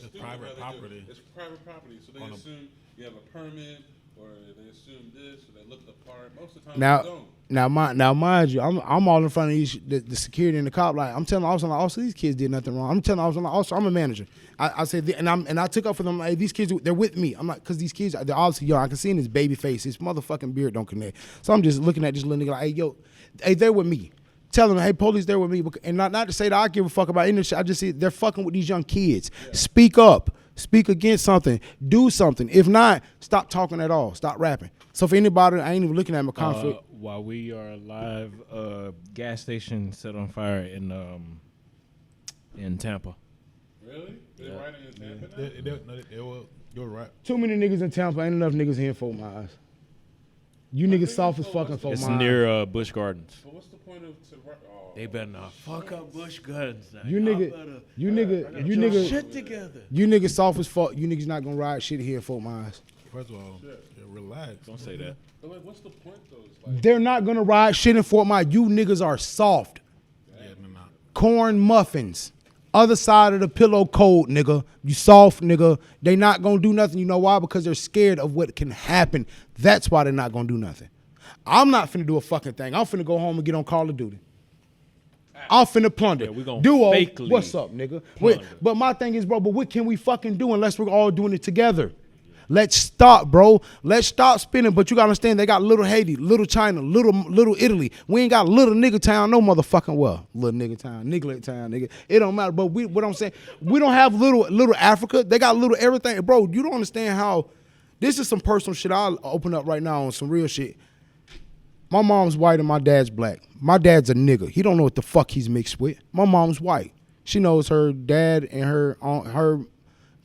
It's private property. It's private property. So they assume you have a permit, or they assume this, or they look the part. Most of the time, they don't. Now, mind you, I'm all in front of the security and the cop. Like I'm telling the officer, also these kids did nothing wrong. I'm telling the officer, also I'm a manager. I said, and I took up for them. Hey, these kids, they're with me. I'm like, because these kids, they're obviously young. I can see in his baby face, his motherfucking beard don't connect. So I'm just looking at this little nigga like, hey, yo, hey, they're with me. Tell them, hey, police, they're with me. And not to say that I give a fuck about any shit. I just see they're fucking with these young kids. Yeah. Speak up. Speak against something. Do something. If not, stop talking at all. Stop rapping. So for anybody, I ain't even looking at my conflict. While we are live, gas station set on fire in Tampa. Really? They're riding in Tampa now? You're right. Too many niggas in Tampa. Ain't enough niggas here for my eyes. You niggas soft as fucking for my eyes. It's near Busch Gardens. But what's the point of They better not fuck up Busch Gardens. You nigga, shit together. You niggas soft as fuck. You niggas not gonna ride shit here for my eyes. First of all, relax. Don't say that. But like, what's the point though? It's like, They're not gonna ride shit in Fort Myers. You niggas are soft. Yeah, they're not. Corn muffins. Other side of the pillow cold, nigga. You soft, nigga. They not gonna do nothing. You know why? Because they're scared of what can happen. That's why they're not gonna do nothing. I'm not finna do a fucking thing. I'm finna go home and get on Call of Duty. I'm finna plunder. Yeah, we gonna Duo, fakely what's up, nigga? Wait, but my thing is, bro, but what can we fucking do unless we're all doing it together? Let's stop, bro. Let's stop spinning. But you gotta understand, they got little Haiti, little China, little Italy. We ain't got little nigga town, no motherfucking well. Little nigga town, nigga town, nigga. It don't matter. But what I'm saying, we don't have little Africa. They got little everything. Bro, you don't understand how this is some personal shit. I'll open up right now on some real shit. My mom's white and my dad's black. My dad's a nigga. He don't know what the fuck he's mixed with. My mom's white. She knows her dad and her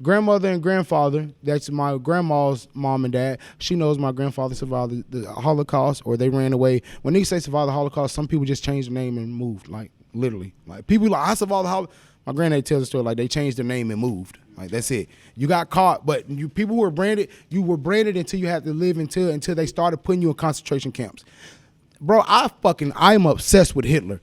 grandmother and grandfather. That's my grandma's mom and dad. She knows my grandfather survived the Holocaust, or they ran away. When they say survived the Holocaust, some people just changed their name and moved. Like literally, like people like I survived the Holocaust. My granddad tells the story like they changed their name and moved. Like that's it. You got caught, but you people who were branded, you were branded until you had to live until they started putting you in concentration camps. Bro, I'm obsessed with Hitler.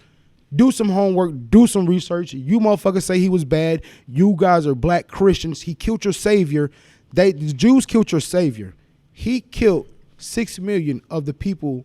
Do some homework, do some research. You motherfuckers say he was bad. You guys are black Christians. He killed your savior. The Jews killed your savior. He killed 6 million of the people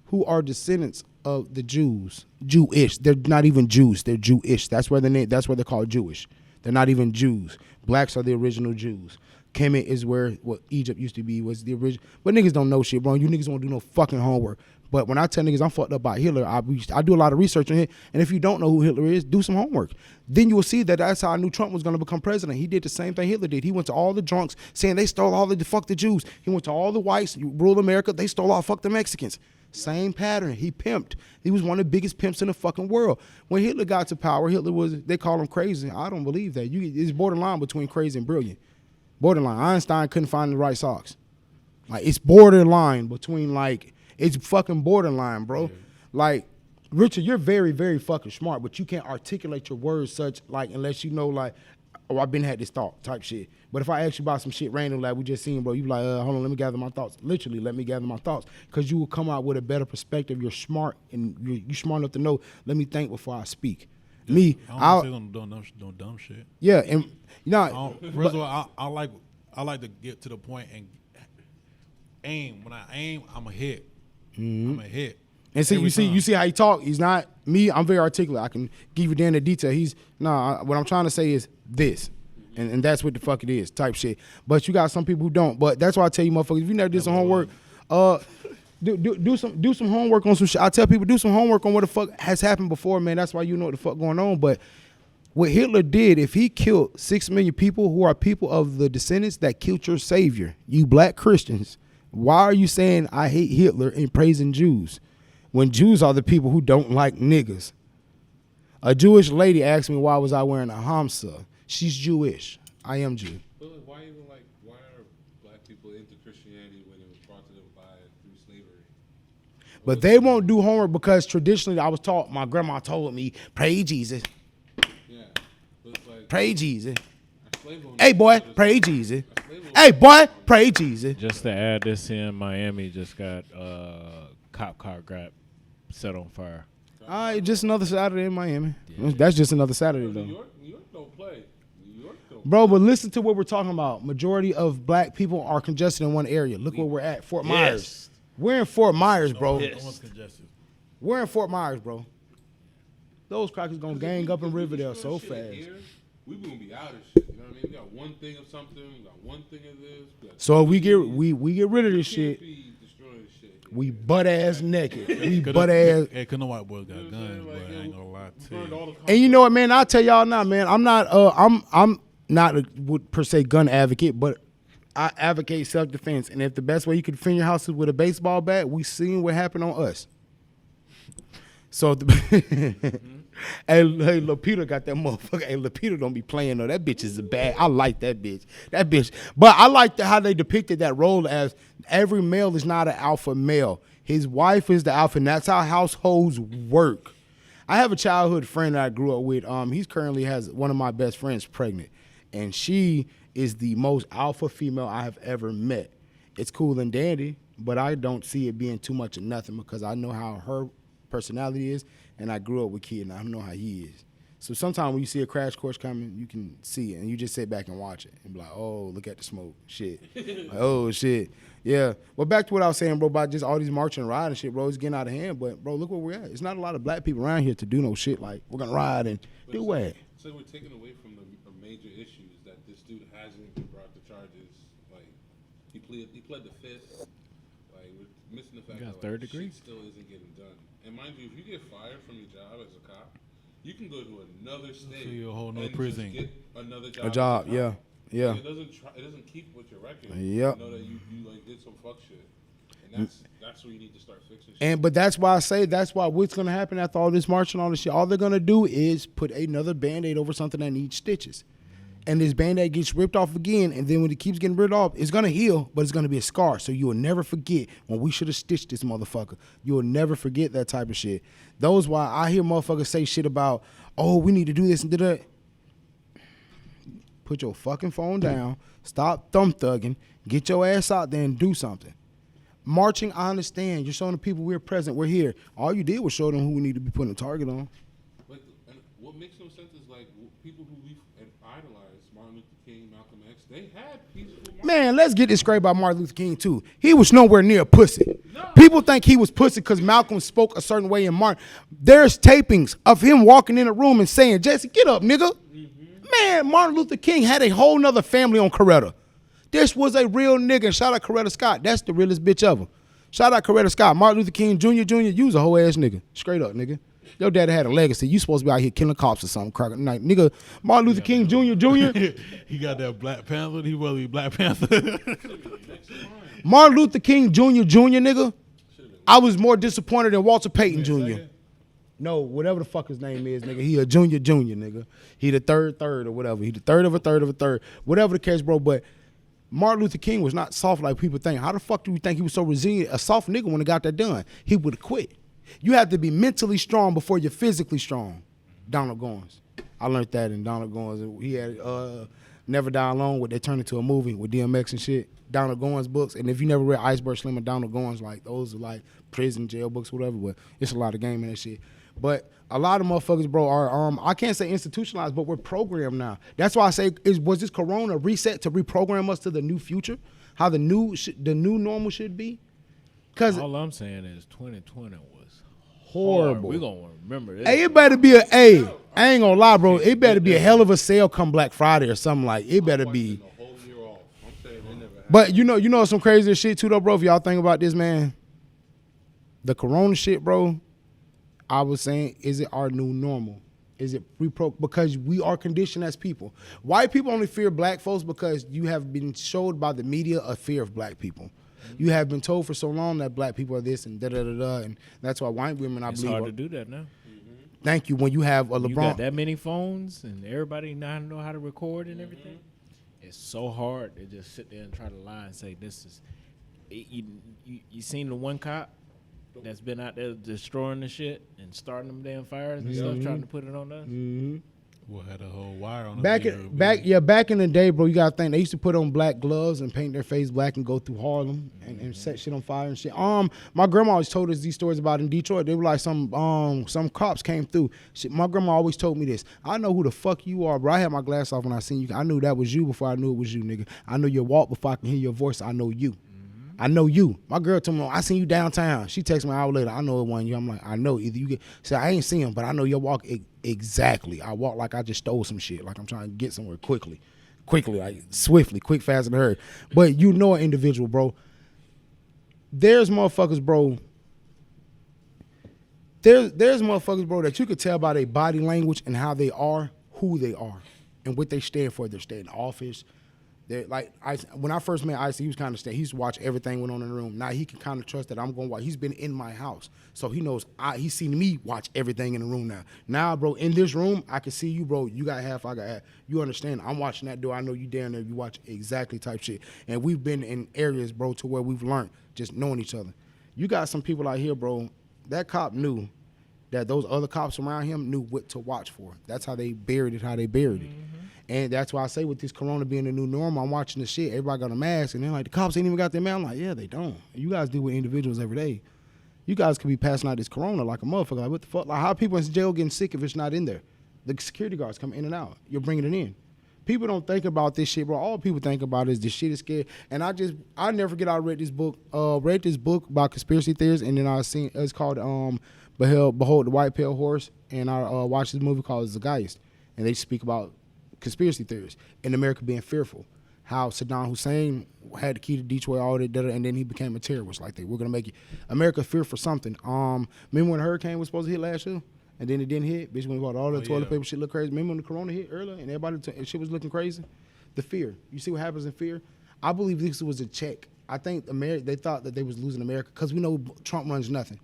who are descendants of the Jews. Jewish. They're not even Jews. They're Jewish. That's where they're called Jewish. They're not even Jews. Blacks are the original Jews. Kemet is where what Egypt used to be was the original. But niggas don't know shit, bro. You niggas don't do no fucking homework. But when I tell niggas I'm fucked up by Hitler, I do a lot of research on it. And if you don't know who Hitler is, do some homework. Then you will see that that's how I knew Trump was going to become president. He did the same thing Hitler did. He went to all the drunks saying they stole all the fuck the Jews. He went to all the whites, ruled America. They stole all fuck the Mexicans. Same pattern. He pimped. He was one of the biggest pimps in the fucking world. When Hitler got to power, they call him crazy. I don't believe that. It's borderline between crazy and brilliant. Borderline. Einstein couldn't find the right socks. Like it's borderline between like. It's fucking borderline, bro. Yeah. Like, Richard, you're very, very fucking smart, but you can't articulate your words such, like, unless you know, like, oh, I've been had this thought type shit. But if I ask you about some shit random, like we just seen, bro, you be like, hold on, let me gather my thoughts. Literally, let me gather my thoughts. Because you will come out with a better perspective. You're smart, and you're smart enough to know, let me think before I speak. Yeah, me, I don't say no dumb shit. Yeah, and, you know. First of all, I like to get to the point and aim. When I aim, I'm a hit. Mm-hmm. I'm a hit. And see, Every time. you see how he talk. He's not me. I'm very articulate. I can give you down the detail. What I'm trying to say is this, and that's what the fuck it is, type shit. But you got some people who don't. But that's why I tell you, motherfuckers, if you never did some homework, do some homework on some shit. I tell people do some homework on what the fuck has happened before, man. That's why you know what the fuck going on. But what Hitler did, if he killed 6 million people who are people of the descendants that killed your savior, you black Christians, why are you saying I hate Hitler and praising Jews? When Jews are the people who don't like niggas. A Jewish lady asked me why was I wearing a hamsa. She's Jewish. I am Jew. But why are black people into Christianity when it was brought to them through slavery? But they won't do homework because traditionally I was taught, my grandma told me, pray Jesus. Yeah. But it's like, Pray Jesus. slave owners- Hey boy, pray Jesus. Hey boy, pray Jesus. Just to add this in, Miami just got cop car got set on fire. All right, just another Saturday in Miami. That's just another Saturday New though. York don't play. New York don't Bro, but listen to what we're talking about. Majority of black people are congested in one area. Look where we're at, Fort Myers. We're in Fort Myers, bro. No one's congested. We're in Fort Myers, bro. Those crackers gonna play. gang up in If we Riverdale destroy so shit fast. Here, we gonna be out of shit. You know what I mean? We got one thing of something. We got one thing of this. We got So if we two get things. we get rid of this Can't shit, be destroying shit. we butt ass naked. We Cause butt ass. Hey, cause no white boys got You know what I'm guns, saying? but Like, I ain't gonna lie we to burned you. all the And you know what, man? I'll tell y'all now, man. I'm not a per se gun advocate, but I advocate self defense. And if the best way you can defend your house is with a baseball bat, we seen what happened on us. So, hey, Lapita got that motherfucker. Hey, Lapita don't be playing though. That bitch is a bad. I like that bitch. But I like how they depicted that role as every male is not an alpha male. His wife is the alpha, and that's how households work. I have a childhood friend that I grew up with. He's currently has one of my best friends pregnant, and she is the most alpha female I have ever met. It's cool and dandy, but I don't see it being too much of nothing because I know how her personality is, and I grew up with kid, and I know how he is. So sometimes when you see a crash course coming, you can see it, and you just sit back and watch it, and be like, oh, look at the smoke, shit. Like, oh, shit. Yeah. Well, back to what I was saying, bro, about just all these marching and riding shit, bro. It's getting out of hand, but, bro, look where we're at. It's not a lot of black people around here to do no shit like, we're going to ride and do what? So we're taking away from the major issues that this dude hasn't been brought to charges. Like, he pled the fifth. Like, we're missing the fact Got that like, third degree? shit still isn't getting done. And mind you, if you get fired from your job as a cop, you can go to another state you a whole nother and prison. just get another job. A job, as a cop. yeah. It doesn't keep with your record. Yep. You know that you like did some fuck shit, and that's where you need to start fixing shit. But that's why I say what's gonna happen after all this marching, all this shit. All they're gonna do is put another Band-Aid over something that needs stitches, and this Band-Aid gets ripped off again. And then when it keeps getting ripped off, it's gonna heal, but it's gonna be a scar. So you will never forget when we should have stitched this motherfucker. You will never forget that type of shit. Those why I hear motherfuckers say shit about, oh, we need to do this and do that. Put your fucking phone down. Stop thumb thugging. Get your ass out there and do something. Marching, I understand. You're showing the people we're present. We're here. All you did was show them who we need to be putting a target on. But and what makes no sense is like people who we idolize, Martin Luther King, Malcolm X, they had peaceful marches. Man, let's get this straight about Martin Luther King, too. He was nowhere near a pussy. People think he was pussy because Malcolm spoke a certain way in Martin. There's tapings of him walking in a room and saying, Jesse, get up, nigga. Man, Martin Luther King had a whole nother family on Coretta. This was a real nigga. And shout out Coretta Scott. That's the realest bitch ever. Shout out Coretta Scott. Martin Luther King Jr., you was a whole ass nigga. Straight up, nigga. Your daddy had a legacy. You supposed to be out here killing cops or something. Cracking like, nigga, Martin Luther King Jr. He got that Black Panther. He was a Black Panther. Martin Luther King Jr., nigga. I was more disappointed than Walter Payton Jr. No, whatever the fuck his name is, nigga. He a junior, nigga. He the third or whatever. He the third of a third. Whatever the case, bro. But Martin Luther King was not soft like people think. How the fuck do you think he was so resilient? A soft nigga when he got that done, he would have quit. You have to be mentally strong before you're physically strong. Donald Goins. I learned that in Donald Goins. He had Never Die Alone, what they turned into a movie with DMX and shit. Donald Goins books. And if you never read Iceberg Slim and Donald Goins, like those are like prison, jail books, whatever. But it's a lot of game in that shit. But a lot of motherfuckers, bro, are I can't say institutionalized, but we're programmed now. That's why I say, was this Corona reset to reprogram us to the new future? how the new normal should be? Because All I'm saying is 2020 was horrible. We're going to remember this. Hey, it better be I ain't gonna lie, bro. It better be a hell of a sale come Black Friday or something like. It better be. The whole year off. I'm saying they never had. But you know some crazy shit too though, bro. If y'all think about this, man, the Corona shit, bro. I was saying, is it our new normal? Is it because we are conditioned as people. White people only fear black folks because you have been showed by the media a fear of black people. You have been told for so long that black people are this and da da da da, and that's why white women, I It's believe, hard to do that now. Thank you. When you have a LeBron, You got that many phones and everybody now know how to record and everything. It's so hard to just sit there and try to lie and say this is. You seen the one cop that's been out there destroying the shit and starting them damn fires and stuff, trying to put it on us. We'll have a whole wire on back in the day, bro. You gotta think they used to put on black gloves and paint their face black and go through Harlem and set shit on fire and shit. My grandma always told us these stories about in Detroit. They were like some cops came through. Shit, my grandma always told me this. I know who the fuck you are, bro. I had my glass off when I seen you. I knew that was you before I knew it was you, nigga. I know your walk before I can hear your voice. I know you. I know you. My girl told me, I seen you downtown. She texted me an hour later. I know it wasn't you. I'm like, I know. Either you get. So I ain't seen him, but I know your walk exactly. I walk like I just stole some shit. Like I'm trying to get somewhere quickly, like swiftly, quick, fast, and hurry. But you know an individual, bro. There's motherfuckers, bro. There's motherfuckers, bro, that you could tell by their body language and how they are, who they are, and what they stand for. They stay in the office. Like when I first met Ice, he was kind of he used to watch everything went on in the room. Now he can kind of trust that I'm going to watch. He's been in my house, so he knows he's seen me watch everything in the room now. Now, bro, in this room, I can see you, bro. You got half, I got half. You understand? I'm watching that door. I know you down there. You watch exactly type shit. And we've been in areas, bro, to where we've learned just knowing each other. You got some people out here, bro. That cop knew that those other cops around him knew what to watch for. That's how they buried it. And that's why I say with this Corona being the new normal, I'm watching this shit. Everybody got a mask, and they're like, the cops ain't even got their mask. I'm like, yeah, they don't. You guys deal with individuals every day. You guys could be passing out this Corona like a motherfucker. Like, what the fuck? Like, how are people in jail getting sick if it's not in there? The security guards come in and out. You're bringing it in. People don't think about this shit, bro. All people think about is this shit is scary. And I never forget I read this book about conspiracy theories, and then it's called Behold the White Pale Horse, and I watched this movie called Zeitgeist, and they speak about conspiracy theories in America being fearful. How Saddam Hussein had the key to Detroit, all that, and then he became a terrorist. Like we're gonna make America fear for something. Remember when the hurricane was supposed to hit last year, and then it didn't hit? Bitch, when we bought all the toilet paper, shit looked crazy. Remember when the Corona hit earlier, and everybody shit was looking crazy? The fear. You see what happens in fear? I believe this was a check. I think they thought that they was losing America because we know Trump runs nothing.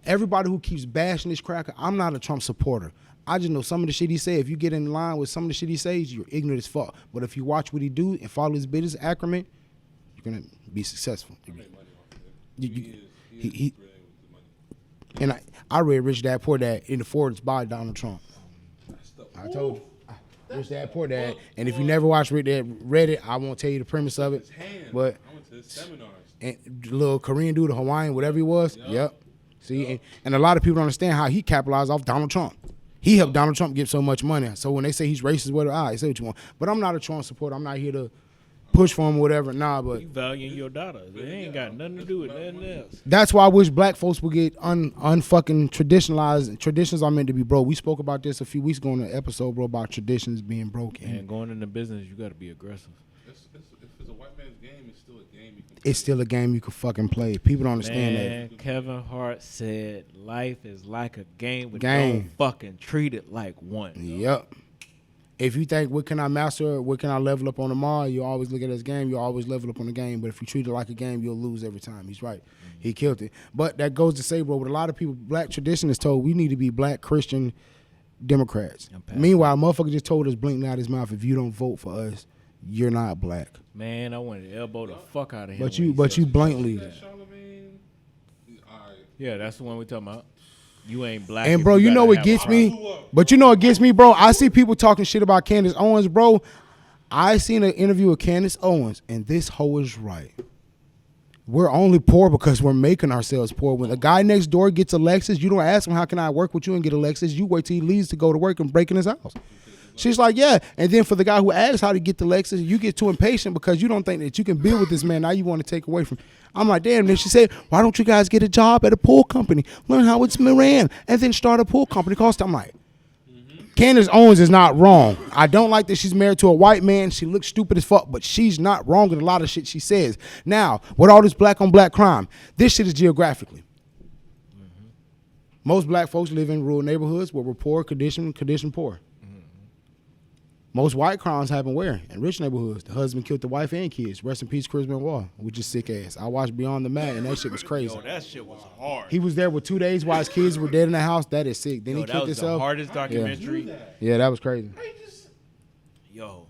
Everybody who keeps bashing this cracker, I'm not a Trump supporter. I just know some of the shit he say. If you get in line with some of the shit he says, you're ignorant as fuck. But if you watch what he do and follow his business acumen, you're gonna be successful. I make money off of it. He is brilliant with the money. And I read Rich Dad Poor Dad in the Fords by Donald Trump. I told you. Rich Dad Poor Dad. And if you never watched Rich Dad, read it, I won't tell you the premise of it. But I went to his seminars. And the little Korean dude, the Hawaiian, whatever he was. Yep. See, and a lot of people don't understand how he capitalized off Donald Trump. He helped Donald Trump get so much money. So when they say he's racist, I say what you want. But I'm not a Trump supporter. I'm not here to push for him or whatever. Nah, but You valuing your daughter. It ain't got nothing to do with nothing else. that's why I wish black folks would get unfucking traditionalized. Traditions are meant to be broke. We spoke about this a few weeks ago in an episode, bro, about traditions being broken. And going into business, you got to be aggressive. If it's a white man's game, it's still a game you can play. It's still a game you can fucking play. People don't understand Man, that. Kevin Hart said life is like a game, but Game. don't fucking treat it like one. Yep. If you think, what can I master, what can I level up on tomorrow, you always look at it as game, you always level up on the game. But if you treat it like a game, you'll lose every time. He's right. He killed it. But that goes to say, bro, with a lot of people, black tradition is told we need to be black Christian Democrats. Meanwhile, motherfucker just told us blinked out his mouth, if you don't vote for us, you're not black. Man, I wanted to elbow the fuck out of him. But when you he but said you that. blankly. Charlemagne, all right. Yeah, that's the one we talking about. You ain't black. And if bro, you gotta know what have a gets problem. me? But you know what gets me, bro? I see people talking shit about Candace Owens, bro. I seen an interview with Candace Owens, and this hoe is right. We're only poor because we're making ourselves poor. When a guy next door gets a Lexus, you don't ask him, how can I work with you and get a Lexus? You wait till he leaves to go to work and break in his house. She's like, yeah. And then for the guy who asks how to get the Lexus, you get too impatient because you don't think that you can build with this man. Now you want to take away from. I'm like, damn. Then she said, why don't you guys get a job at a pool company, learn how it's ran, and then start a pool company? I'm like, Candace Owens is not wrong. I don't like that she's married to a white man. She looks stupid as fuck, but she's not wrong with a lot of shit she says. Now, with all this black on black crime, this shit is geographically. Most black folks live in rural neighborhoods where we're poor, condition poor. Most white crimes happen where? In rich neighborhoods. The husband killed the wife and kids. Rest in peace, Chris Benoit, which is sick ass. I watched Beyond the Mat, and that shit was crazy. Yo, that shit was hard. He was there with 2 days while his kids were dead in the house. That is sick. Then he That killed was the himself. hardest documentary. Yeah, that was crazy. Yo,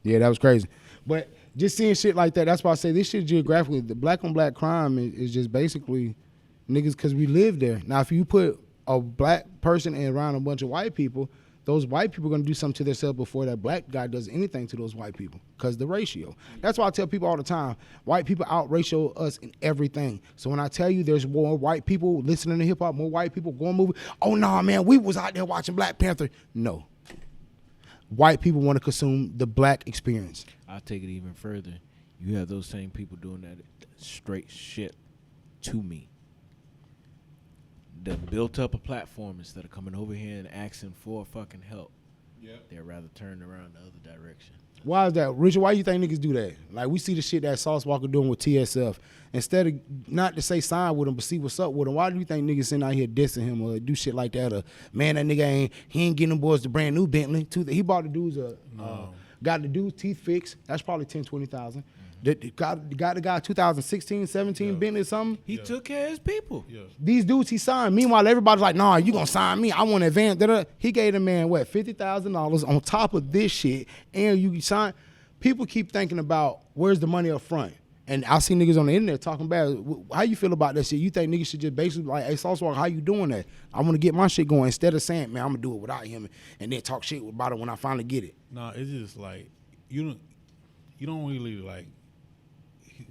Yeah, that was crazy. But just seeing shit like that, that's why I say this shit geographically, the black on black crime is just basically niggas because we live there. Now, if you put a black person around a bunch of white people, those white people are going to do something to themselves before that black guy does anything to those white people because the ratio. That's why I tell people all the time, white people out-ratio us in everything. So when I tell you there's more white people listening to hip-hop, more white people going movie, oh, nah, man, we was out there watching Black Panther. No. White people want to consume the black experience. I'll take it even further. You have those same people doing that straight shit to me. They built up a platform instead of coming over here and asking for fucking help. Yep. They'd rather turn around the other direction. Why is that? Richard, why you think niggas do that? Like, we see the shit that Sauce Walker doing with TSF. Instead of, not to say sign with him, but see what's up with him, why do you think niggas sitting out here dissing him or do shit like that? Or, man, that nigga ain't getting them boys the brand new Bentley. He bought the dudes got the dude's teeth fixed. That's probably 10, 20,000. Got the guy 2016, 17 Bentley or something. He took care of his people. Yeah. These dudes he signed. Meanwhile, everybody's like, nah, you gonna sign me. I want to advance. Da-da. He gave the man, what, $50,000 on top of this shit. And you sign. People keep thinking about where's the money up front. And I see niggas on the internet talking bad. How you feel about that shit? You think niggas should just basically like, hey, Sauce Walker, how you doing that? I want to get my shit going. Instead of saying, man, I'm going to do it without him and then talk shit about it when I finally get it. No, it's just like, you don't really like,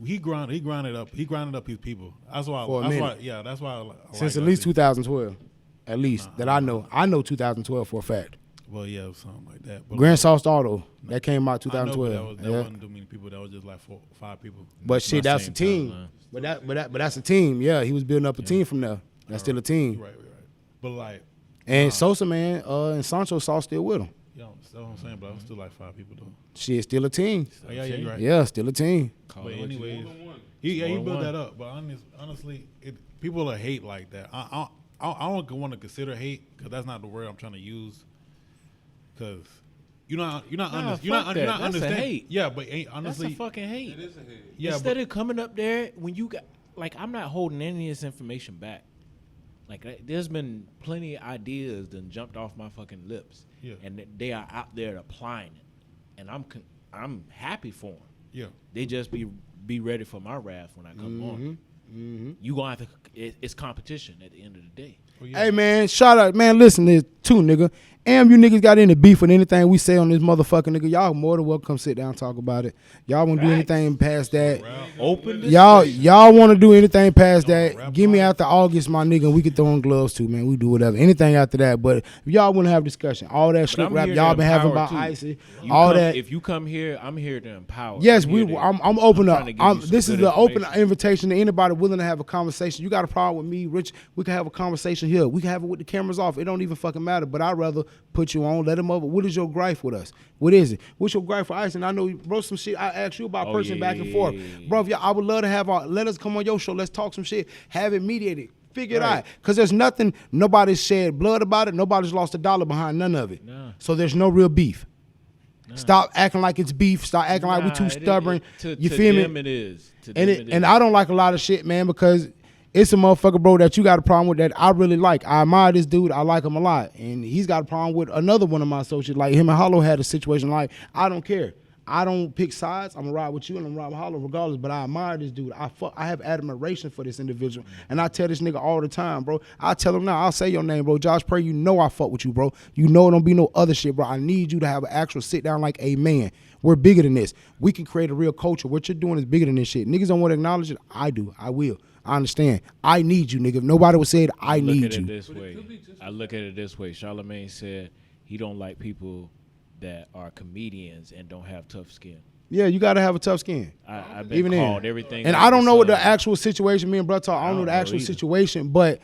he grinded up his people. That's why. For a that's minute. why. Yeah, that's why. Since at least 2012, at least that I know. I know 2012 for a fact. Well, yeah, something like that. But Grand Sauce Auto that came out I know, 2012. but that wasn't too many people. That was just like 5 people. But shit, that's a same team. timeline. But that's a team. Yeah, he was building up a team from there. That's still a team. Right. But like, And Sosa, man, and Sancho Sauce still with him. you know, that's what I'm saying. But I was still like 5 people though. Shit, still a team. Oh, yeah, you're right. Yeah, still a team. Call But it what you anyways, want. he built one. that up. But honestly, people are hate like that. I don't want to consider hate because that's not the word I'm trying to use. Because you're not That's a understanding. hate. Yeah, but honestly, That's a fucking hate. It is a hate. yeah, Instead but, of coming up there when you got, like, I'm not holding any of this information back. Like, there's been plenty of ideas that jumped off my fucking lips, Yeah. and they are out there applying it, and I'm happy for them. yeah. They just be ready for my wrath when I come on. You gonna have to. It's competition at the end of the day. Oh, yeah. Hey, man, shout out. Man, listen to this too, nigga. You niggas got any beef with anything we say on this motherfucking nigga, y'all more than welcome. Come sit down and talk about it. Y'all want to do anything past that. Open this Y'all want to do anything past that, rap give me on it. after August, my nigga, and we can throw on gloves too, man. We do whatever. Anything after that. But if y'all want to have discussion, all that slick I'm rap here y'all to been having empower, about too. Icy, You all come- that. If you come here, I'm here to empower. Yes, I'm here to- I'm open I'm up. trying to give you some This is good the open information. invitation to anybody willing to have a conversation. You got a problem with me, Rich? We can have a conversation here. We can have it with the cameras off. It don't even fucking matter. But I'd rather put you on, let them over. What is your gripe with us? What is it? What's your gripe for Ice? And I know, bro, some shit I asked you about person back and forth. Bro, yeah, I would love to have let us come on your show. Let's talk some shit. Have it mediated. Figure it out. Because there's nothing, nobody's shed blood about it. Nobody's lost $1 behind none of it. Nah. So there's no real beef. Stop acting like it's beef. Stop acting like we Nah, too it- stubborn. to You feel me? them it is. To And them it and is. I don't like a lot of shit, man, because it's a motherfucker, bro, that you got a problem with that I really like. I admire this dude. I like him a lot. And he's got a problem with another one of my associates. Like him and Hollow had a situation like, I don't care. I don't pick sides. I'm going to ride with you and I'm going to ride with Hollow regardless. But I admire this dude. I have admiration for this individual. And I tell this nigga all the time, bro. I tell him now, I'll say your name, bro. Josh Prey, you know I fuck with you, bro. You know it don't be no other shit, bro. I need you to have an actual sit down like a man. We're bigger than this. We can create a real culture. What you're doing is bigger than this shit. Niggas don't want to acknowledge it. I do. I will. I understand. I need you, nigga. If nobody would say it, I look need at you. it this way. I look at it this way. Charlamagne said he don't like people that are comedians and don't have tough skin. Yeah, you gotta have a tough skin. I've been Even called then. everything. And under I don't know what the sun. actual situation. Me and brother talk. I don't know the know actual either. situation, but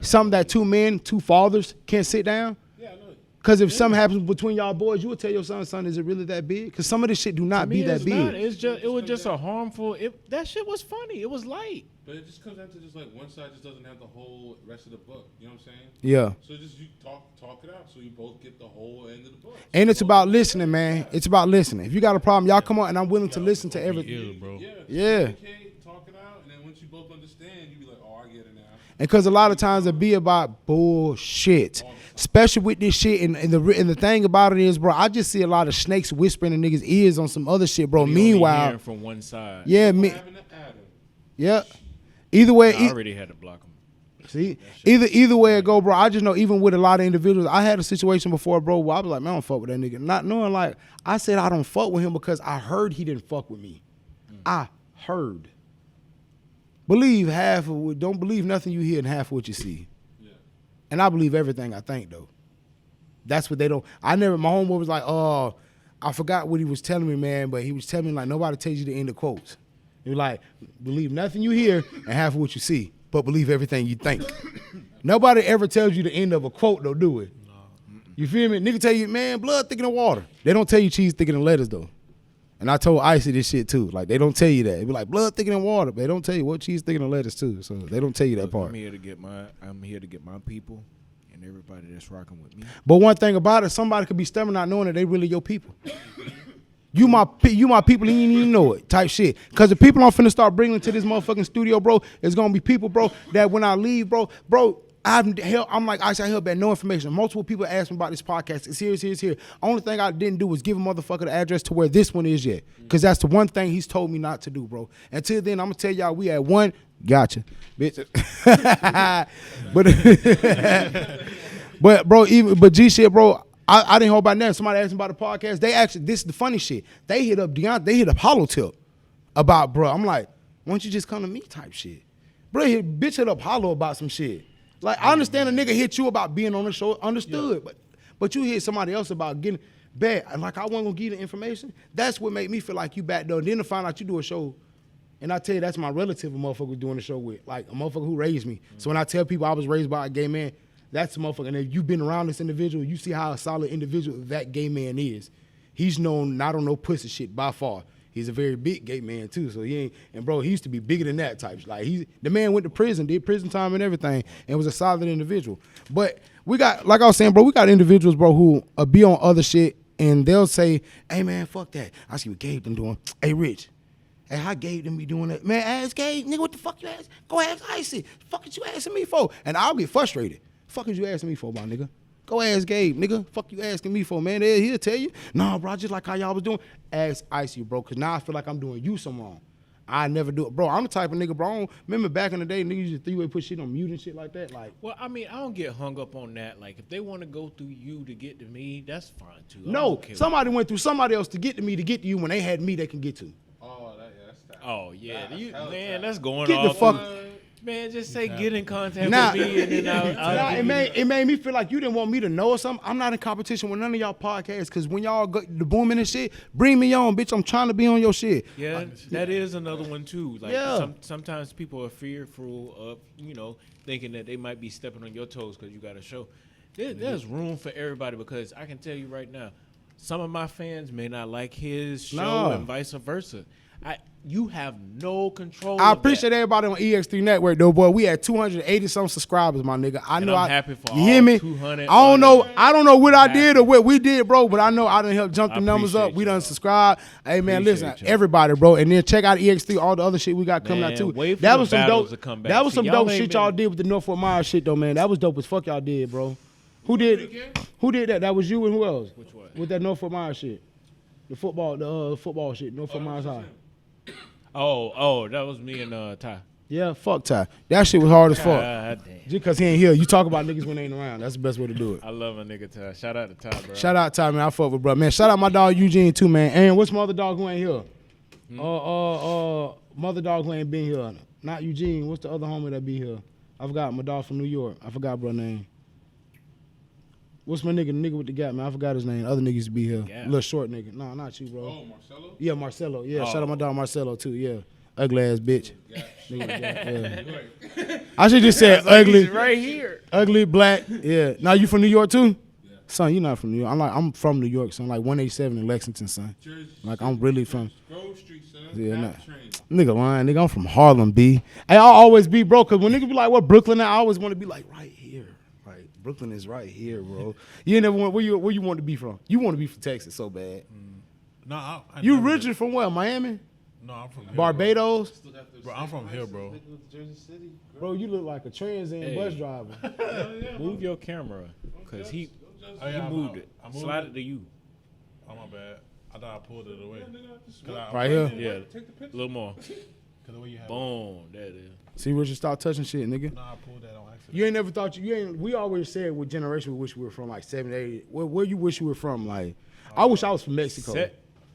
something that two men, two fathers can't sit down. Yeah, I know. Because if something happens between y'all boys, you would tell your son, is it really that big? Because some of this shit do not To me, be that it's big. not. It's just it was just a harmful. That shit was funny. It was light. But it just comes down to just like one side just doesn't have the whole rest of the book. You know what I'm saying? Yeah. So just you talk it out so you both get the whole end of the book. And it's about listening, man. It's about listening. If you got a problem, y'all come on, and I'm willing to listen to everything. Ears, bro. Yeah. Communicate, talk it out, and then once you both understand, you be like, oh, I get it now. And because a lot of times it be about bullshit, especially with this shit. And the thing about it is, bro, I just see a lot of snakes whispering in niggas' ears on some other shit, bro. They only Meanwhile, hearing from one side. yeah, What happened to Adam? yeah. Either way, I already had to block them. see, either way it go, bro. I just know even with a lot of individuals, I had a situation before, bro, where I was like, man, I don't fuck with that nigga. Not knowing, like, I said I don't fuck with him because I heard he didn't fuck with me. I heard. Don't believe nothing you hear and half what you see. Yeah. And I believe everything I think, though. That's what they don't. My homeboy was like, oh, I forgot what he was telling me, man, but he was telling me, like, nobody tells you the end of quotes. He was like, believe nothing you hear and half of what you see, but believe everything you think. Nobody ever tells you the end of a quote, though, do it? No. You feel me? Nigga tell you, man, blood thicker than water. They don't tell you cheese thicker than lettuce, though. And I told Icy this shit, too. Like, they don't tell you that. It be like, blood thicker than water, but they don't tell you what cheese thicker than lettuce, too. So they don't tell you that part. I'm here to get my people and everybody that's rocking with me. But one thing about it, somebody could be stubborn not knowing that they really your people. You my people and you didn't even know it type shit. Because the people I'm finna start bringing to this motherfucking studio, bro, is going to be people, bro, that when I leave, bro, I'm like, I held back no information. Multiple people asked me about this podcast. It's here. Only thing I didn't do was give a motherfucker the address to where this one is yet. Because that's the one thing he's told me not to do, bro. Until then, I'm going to tell y'all we had one. Gotcha. Bitch. But G shit, bro, I didn't hold back nothing. Somebody asked me about the podcast. This is the funny shit. They hit up Deontay, they hit up Hollow Tip about, bro. I'm like, why don't you just come to me type shit? Bro, bitch hit up Hollow about some shit. Like, I understand a nigga hit you about being on the show, understood. Yeah. But you hit somebody else about getting bad. And like, I wasn't gonna give you the information. That's what made me feel like you back door. Then to find out you do a show, and I tell you, that's my relative a motherfucker was doing the show with. Like, a motherfucker who raised me. So when I tell people I was raised by a gay man, that's the motherfucker. And if you've been around this individual, you see how a solid individual that gay man is. He's known not on no pussy shit by far. He's a very big gay man too, so he ain't. And bro, he used to be bigger than that type. Like the man went to prison, did prison time and everything, and was a solid individual. But we got, like I was saying, bro, we got individuals, bro, who be on other shit, and they'll say, "Hey man, fuck that. I see what Gabe them doing. Hey Rich, hey how Gabe them be doing that? Man, ask Gabe, nigga, what the fuck you ask? Go ask Icy. Fuck is you asking me for?" And I'll get frustrated. Fuck is you asking me for, my nigga? Go ask Gabe, nigga. Fuck you asking me for, man. He'll tell you. Nah, bro, just like how y'all was doing. Ask Icy, bro, because now I feel like I'm doing you some wrong. I never do it. Bro, I'm the type of nigga, bro. I don't, remember back in the day, niggas used to three-way put shit on mute and shit like that. Like, well, I mean, I don't get hung up on that. Like, if they want to go through you to get to me, that's fine, too. no, somebody went through somebody else to get to me to get to you when they had me they can get to. Oh, that's that. Oh, yeah. That's Man, that's going Get the off. fuck... Man, just say get in contact Nah, with me, and then I'll it made me feel like you didn't want me to know or something. I'm not in competition with none of y'all podcasts because when y'all go the booming and shit, bring me on, bitch. I'm trying to be on your shit. Yeah, that is another one too. Like Yeah. Sometimes people are fearful of, thinking that they might be stepping on your toes because you got a show. There's room for everybody because I can tell you right now, some of my fans may not like his show and vice versa. You have no control. I appreciate everybody on EX3 Network though, boy. We had 280 some subscribers, my nigga. I know. I'm happy for you hear me? 200. I don't know what I did or what we did, bro. But I know I done help jump the numbers up. We done subscribe. Hey man, listen, everybody, bro, and then check out EX3, all the other shit we got coming out too. That was some dope. That was some dope shit y'all did with the North Fort Myers shit though, man. That was dope as fuck y'all did, bro. Who did that? That was you and who else? Which one? With that North Fort Myers shit, the football shit, North Fort Myers High. Oh, that was me and Ty. Yeah, fuck Ty. That shit was hard as fuck. Damn. Just because he ain't here. You talk about niggas when they ain't around. That's the best way to do it. I love a nigga Ty. Shout out to Ty, bro. Shout out Ty, man. I fuck with bro. Man, shout out my dog Eugene too, man. And what's my other dog who ain't here? Mother dog who ain't been here. Not Eugene. What's the other homie that be here? I forgot my dog from New York. I forgot bro name. What's my nigga with the gap, man? I forgot his name. Other niggas used to be here. Gap. Little short nigga. No, not you, bro. Oh, Marcelo? Yeah, Marcelo. Yeah, Oh. shout out my dog Marcelo too. Yeah, ugly ass bitch. Yeah. Nigga with the gap, yeah. Right. I should just said ugly, right here. ugly black. Yeah. Now you from New York too? Yeah. Son, you not from New York. I'm from New York, son. Like 187 in Lexington, son. Jersey. Like I'm really from. Grove Street, son. Yeah, nah. Train. Nigga lying, nigga. I'm from Harlem, B. Hey, I'll always be, bro. Cause when niggas be like, "What Brooklyn?" At? I always want to be like, right here. Like Brooklyn is right here, bro. You ain't never want where you want to be from. You want to be from Texas so bad. No, I You never originally did. from where? Miami, No, I'm from here, Barbados. Bro, I'm from here, bro. Jersey City. Bro, you look like a Trans Am Hey. bus driver. Move your camera, cause he Oh, yeah, moved it. I moved Slide it. it to you. Oh, my bad. I thought I pulled it away. 'Cause I- Right here. Yeah, Take the a picture. little more. 'cause the way you have it. Boom. There it is. See, Richard, stop touching shit, nigga. No, I pulled that on accident. You ain't never thought you ain't. We always said what generation we wish we were from, like 70, 80. Where you wish you were from? Like, I wish I was from Mexico.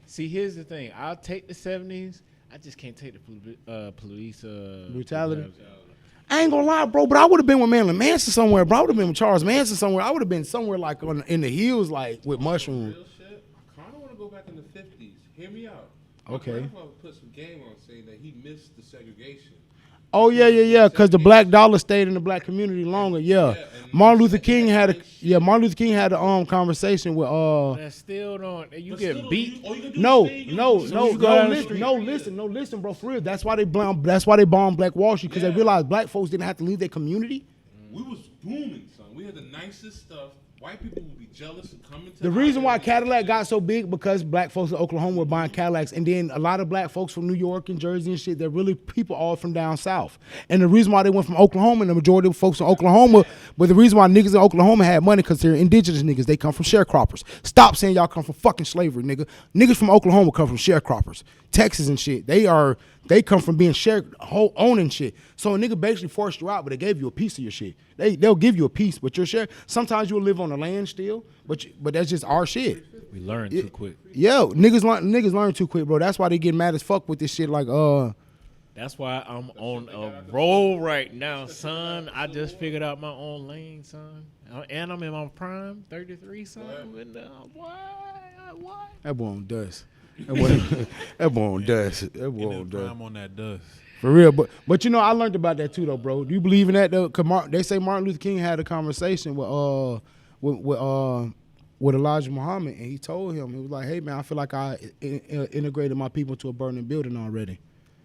See, here's the thing. I'll take the 70s. I just can't take the police Brutality? I ain't gonna lie, bro, but I would have been with Marilyn Manson somewhere, bro. I would have been with Charles Manson somewhere. I would have been somewhere like in the hills, like with mushrooms. Real shit. I kind of want to go back in the 50s. Hear me out. Okay. My grandfather put some game on saying that he missed the segregation. Oh yeah, because the black dollar stayed in the black community longer. Yeah, and Martin Luther King had a conversation with That still don't. You But get still, beat. all you can do No, is stay in no, your- no, you go down the listen, bro. For real, that's why they bombed Black Wall Street because they Yeah. realized black folks didn't have to leave their community. We was booming, son. We had the nicest stuff. White people would be jealous and coming to The reason why Cadillac got so big because black folks in Oklahoma were buying Cadillacs, and then a lot of black folks from New York and Jersey and shit. They're really people all from down south. And the reason why they went from Oklahoma, and the majority of folks in Oklahoma, but the reason why niggas in Oklahoma had money because they're indigenous niggas. They come from sharecroppers. Stop saying y'all come from fucking slavery, nigga. Niggas from Oklahoma come from sharecroppers. Texas and shit. They come from being owning shit. So a nigga basically forced you out, but they gave you a piece of your shit. They'll give you a piece, but your share. Sometimes you'll live on the land still, but that's just our shit. We learn too quick. Yo, niggas learn too quick, bro. That's why they get mad as fuck with this shit. Like, That's why I'm on a roll right now, son. I just figured out my own lane, son. And I'm in my prime, 33, son. And, why? that boy on dust. That boy on dust. That boy And on then dust. prime on that dust. For real, but you know, I learned about that too, though, bro. Do you believe in that though? Cause they say Martin Luther King had a conversation with Elijah Muhammad, and he told him, he was like, "Hey man, I feel like I integrated my people into a burning building already."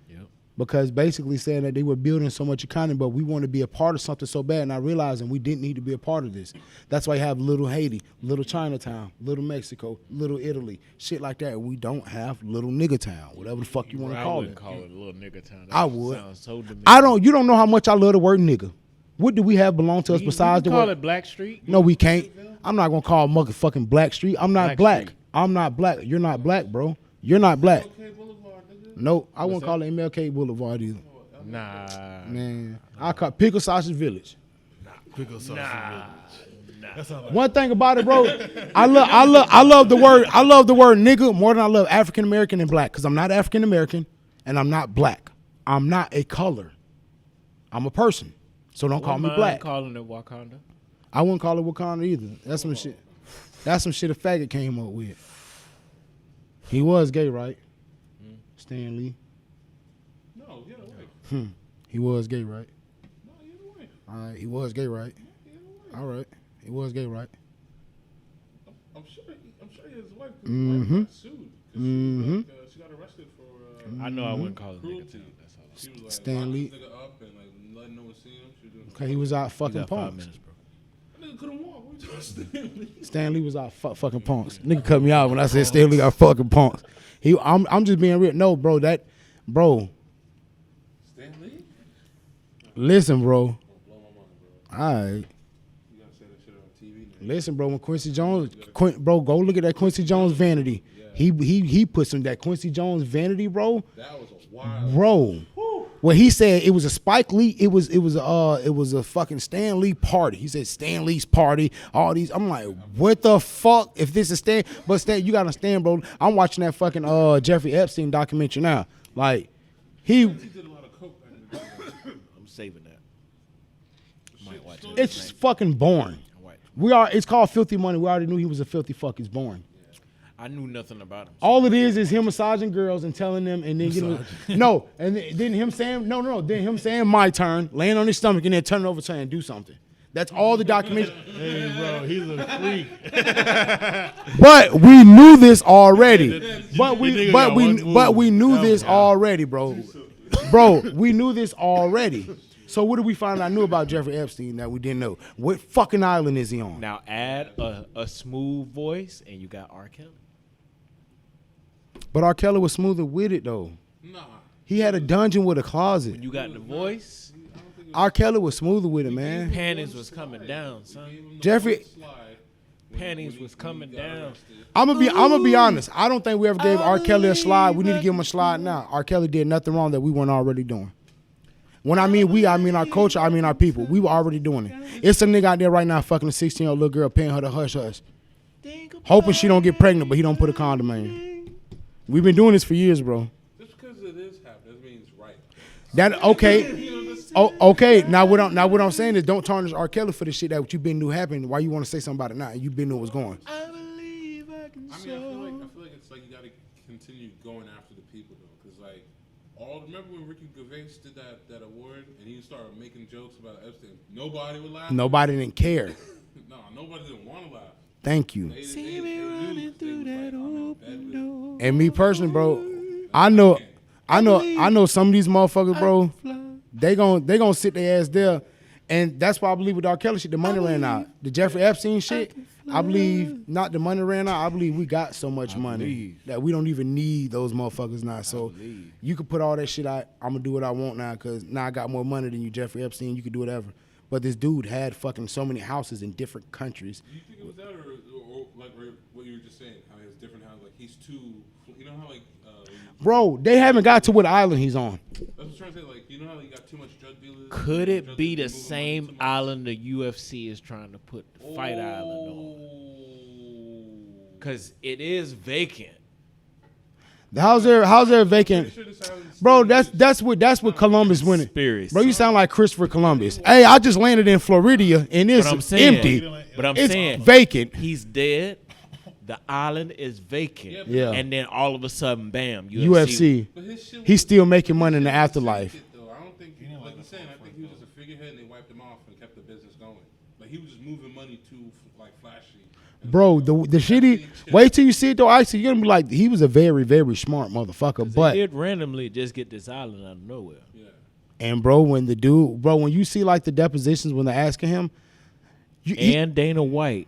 Yep. Because basically saying that they were building so much economy, but we want to be a part of something so bad, not realizing we didn't need to be a part of this. That's why you have little Haiti, little Chinatown, little Mexico, little Italy, shit like that. We don't have little nigga town, whatever the fuck you want to I call wouldn't it. call it a little nigga town. That I would. Sounds so demeaning. You don't know how much I love the word nigga. What do we have belong to us We besides the can call word? it Black Street. No, we can't. I'm not gonna call motherfucking Black Street. I'm not Black black. Street. I'm not black. You're not black, bro. You're not black. Okay, Boulevard, nigga. No, I wouldn't that? call it MLK Boulevard either. Nah. Man, I call Pickle Sausage Village. Pickle sauce. That sounds like One thing about it, bro, I love the word nigga more than I love African American and black, because I'm not African American and I'm not black. I'm not a color. I'm a person. So don't call me black. Calling it Wakanda. I wouldn't call it Wakanda either. That's some shit. That's some shit a faggot came up with. He was gay, right? Stan Lee. No, get away. He was gay, right? No, get away. All right, he was gay, right? Get away. All right, he was gay, right? I'm sure his wife Mhm. got sued. 'Cause she got arrested for. I know I wouldn't call it nigga Cruelty. town. That's all. She was like Stan locking Lee. this nigga up and like letting no one see him. She was doing. Okay, he was out You fucking got 5 punks. minutes, bro. That nigga couldn't walk. What you doing? Stan Lee was out fucking punks. Nigga cut me out when I said Stan Lee got fucking punks. I'm just being real. No, bro, bro, Stan Lee? listen, bro. Blow my mind, bro. All right. You gotta say that shit on TV. Now. Listen, bro, when Quincy Jones, bro, go look at that Quincy Jones vanity. He put some that Quincy Jones vanity, bro. That was a wild. Bro. Well, he said it was a Spike Lee. It was a fucking Stan Lee party. He said Stan Lee's party. All these. I'm like, what the fuck? If this is Stan, but Stan, you gotta understand, bro. I'm watching that fucking Jeffrey Epstein documentary now. Like, He did a lot of coke back in the day. I'm saving that. Might watch it. it's fucking boring. Might It's called filthy money. We already knew he was a filthy fuck. He's born. I knew nothing about him. All it is him massaging girls and telling them, and then then him saying then him saying my turn, laying on his stomach, and then turning over saying do something. That's all the documentation. Hey, bro, he's a freak. But we knew this already. But we knew this already, bro. Bro, we knew this already. So what did we find out new about Jeffrey Epstein that we didn't know? What fucking island is he on? Now add a smooth voice, and you got R. Kelly. But R. Kelly was smoother with it though. Nah. He had a dungeon with a closet. You got the voice. R. Kelly was smoother with it, man. Panties was coming down, son. Jeffrey, Panties was coming down. I'm gonna be honest. I don't think we ever gave R. Kelly a slide. We need to give him a slide now. R. Kelly did nothing wrong that we weren't already doing. When I mean we, I mean our culture, I mean our people. We were already doing it. It's a nigga out there right now fucking a 16-year-old little girl, paying her to hush hush, hoping she don't get pregnant, but he don't put a condom in. We've been doing this for years, bro. Just because it is happening, that means right. That okay? Okay. Now what I'm saying is don't tarnish R. Kelly for the shit that you been knew happened. Why you want to say something about it now? You been knew it was going. I feel like it's like you got to continue going after the people though, because like remember when Ricky Gervais did that award and he started making jokes about Epstein? Nobody would laugh. Nobody didn't care. No, nobody didn't want to laugh. Thank you. See me running through that open door. And me personally, bro, I know some of these motherfuckers, bro. They gonna sit their ass there, and that's why I believe with R. Kelly shit, the money ran out. The Jeffrey Epstein shit, I believe not the money ran out. I believe we got so much money that we don't even need those motherfuckers now. So you can put all that shit out. I'm gonna do what I want now because now I got more money than you, Jeffrey Epstein. You can do whatever. But this dude had fucking so many houses in different countries. Do you think it was that, or like what you were just saying? How he has different houses. Like he's too. You know how like. Bro, they haven't got to what island he's on. That's what I'm trying to say. Like, you know how you got too much drug dealers? Could it be the same island the UFC is trying to put the Fight Island on? Because it is vacant. How's there vacant? Bro, that's what Columbus winning. Bro, you sound like Christopher Columbus. Hey, I just landed in Florida and it's empty. But I'm it's saying vacant. He's dead. The island is vacant. Yeah. And then all of a sudden, bam, UFC. He's still making money in the afterlife. I don't think, like you're saying, I think he was just a figurehead and they wiped him off and kept the business going. Like he was just moving money too like flashy. Bro, the shitty. Wait till you see it though. Actually, you're gonna be like, he was a very, very smart motherfucker. But he did randomly just get this island out of nowhere. Yeah. And when you see like the depositions when they're asking him, Dana White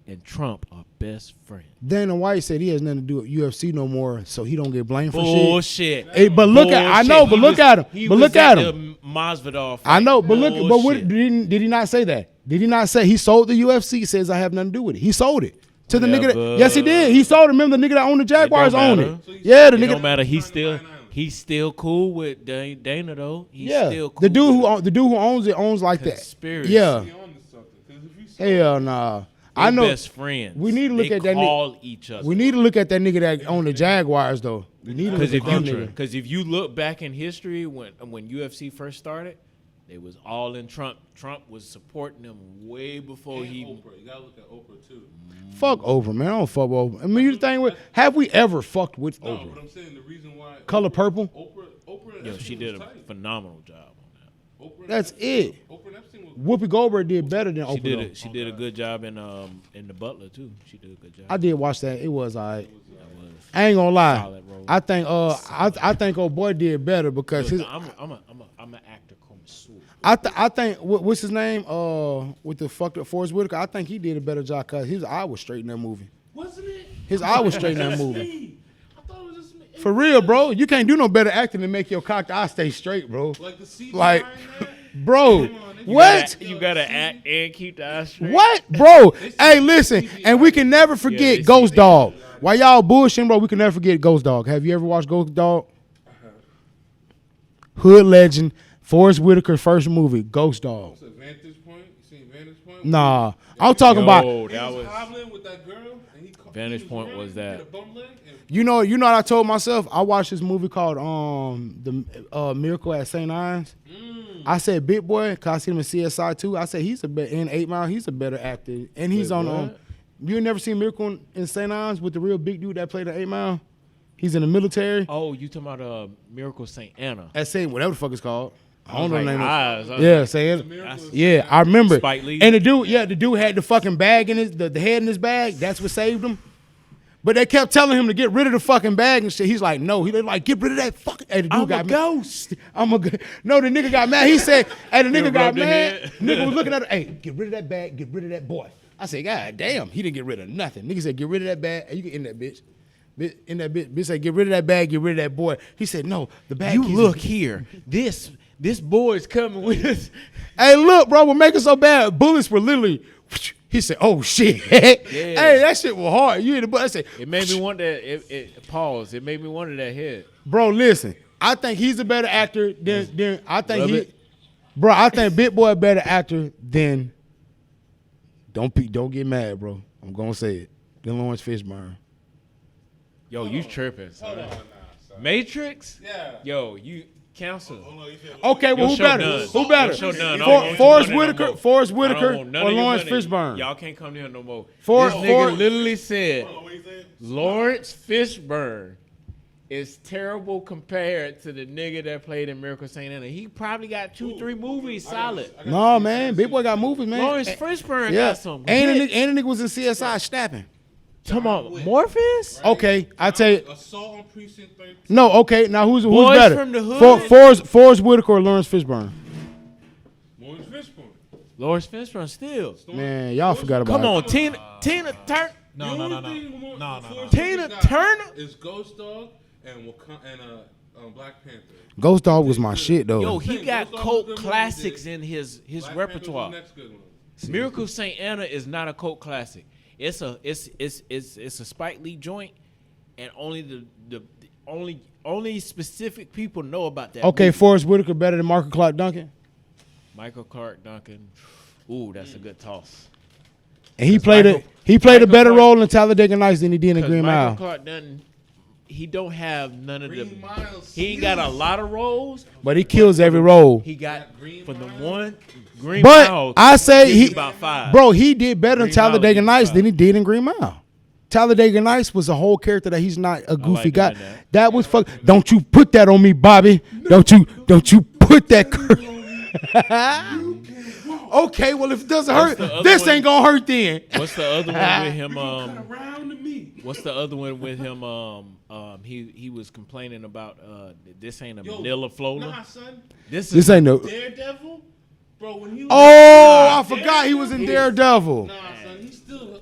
and Trump are best friends. Dana White said he has nothing to do with UFC no more, so he don't get blamed for Bullshit. Hey, but look at I know, but look at him. But look at him. Masvidal. I know, but look, but what did he not say that? Did he not say he sold the UFC? He says I have nothing to do with it. He sold it to the nigga. Yes, he did. He sold it. Remember the nigga that owned the Jaguars owned it. Yeah, the nigga. Don't matter. He's still cool with Dana though. He's still cool. The dude who owns it owns like that. Yeah. Hell nah. I know. Best friends. We need to look at that. Call each other. We need to look at that nigga that owned the Jaguars though. We need to look at that nigga. Because if you look back in history when UFC first started, they was all in Trump. Trump was supporting them way before Oprah. You gotta look at Oprah too. Fuck Oprah, man. I don't fuck with Oprah. I mean, the thing with, have we ever fucked with Oprah? No, but I'm saying the reason why. Color Purple? Oprah. Yo, she did a phenomenal job on that. That's it. Oprah and Epstein was. Whoopie Goldberg did better than Oprah. She did a good job in The Butler too. She did a good job. I did watch that. It was alright. I ain't gonna lie. I think I think old boy did better because his. I'm an actor connoisseur. I think what's his name? With the fucked up Forrest Whitaker. I think he did a better job because his eye was straight in that movie. Wasn't it? His eye was straight in that movie. I thought it was just me. For real, bro. You can't do no better acting than make your cocked eye stay straight, bro. Like the CGI Like, in that? bro. What? You gotta act and keep the eyes straight. What, bro? Hey, listen, and we can never forget Ghost Dog. While y'all bullshitting, bro, we can never forget Ghost Dog. Have you ever watched Ghost Dog? Hood legend, Forrest Whitaker's first movie, Ghost Dog. What's it, Vantage Point? You seen Vantage Point? Nah, I'm talking about He was hobbling with that girl, and he caught vantage point was that. You know what I told myself? I watched this movie called the Miracle at St. Ives. I said Big Boy, cause I seen him in CSI too. I said he's a better in 8 Mile. He's a better actor, and he's Wait, on. what? You never seen Miracle in St. Ives with the real big dude that played in 8 Mile? He's in the military. Oh, you talking about Miracle St. Anna? At St. whatever the fuck it's called. I don't know the Like name. Eyes. I was Yeah, like, say it. that's- Yeah, I remember. Spike Lee. And the dude had the fucking bag in his the head in his bag. That's what saved him. But they kept telling him to get rid of the fucking bag and shit. He's like, no. They like, get rid of that fucking. Hey, the dude I'm got a mad. ghost. No, the nigga got mad. He said, hey, the nigga got rubbed his mad. head. Nigga was looking at her. Hey, get rid of that bag. Get rid of that boy. I said, God damn. He didn't get rid of nothing. Nigga said, get rid of that bag. Hey, you get in that bitch. In that bitch. Bitch said, get rid of that bag. Get rid of that boy. He said, no, the bag. You keys- look here. This boy's coming with us. Hey, look, bro, what make it so bad? Bullets were literally. He said, "Oh shit!" Hey, that shit was hard. You hit the button. I said, It made me want that. Pause. It made me wonder that head. "Bro, listen. I think he's a better actor than I think Love he. it. Bro, I think Big Boy a better actor than. Don't get mad, bro. I'm gonna say it. Than Lawrence Fishburne. Yo, you tripping? Son. Hold on, nah, son. Matrix? Yeah. Yo, you cancel. Okay, well, Your who show better? done. Who better? Your show done. I For- don't want your Forrest money no Whitaker, more. Forrest I don't Whitaker, want none or of your Lawrence money. Fishburne? Y'all can't come here no more. For- this for- nigga literally said What you said? Lawrence Fishburne is terrible compared to the nigga that played in Miracle St. Anna. He probably got 2-3 movies solid. No, man. Big Boy got movies, man. Lawrence Fishburne Yeah. got some. And hits. the nigga was in CSI snapping. Talking about Morpheus? Okay, I tell you. Assault on Precinct 13. No, okay. Now who's Boys better? from the Hood? Forrest Whitaker or Lawrence Fishburne? Lawrence Fishburne. Lawrence Fishburne still. Man, y'all forgot about Come it. on, Tina Turner. No. Forrest Tina Whitaker got Turner? is Ghost Dog and Black Panther. Ghost Dog was my shit though. Yo, he Thing, got those are cult good movies, classics dude. in his Black Panther was repertoire. the next good one. Miracle St. Anna is not a cult classic. It's a Spike Lee joint, and only the only specific people know about that. Okay, movie. Forrest Whitaker better than Michael Clark Duncan, Michael Clark Duncan. Ooh, that's a good toss. and he 'Cause played Michael- a Michael better Clark- role in Talladega Nights than he did in Because Green Michael Mile. Clark Duncan, he don't have none of the. Green Mile He ain't got a lot of roles. But he kills every role. He got Green for the Mile? one Green But Mile. I say gives you he, about 5. bro, he did better in Green Mile Talladega gives you Nights 5. than he did in Green Mile. Talladega Nights was a whole character that he's not a goofy like guy. that. That was fuck. Don't you put that on me, Bobby? Don't you put that? Okay, well if it doesn't hurt, the other this one? ain't gonna hurt then. What's the other one with him? Around to me. What's the other one with him? He was complaining about this ain't a Yo, Manila Flola. Nah, son. This This is ain't no. Daredevil? Bro, when he was Oh, I forgot he was in Daredevil. Nah, son, he's still.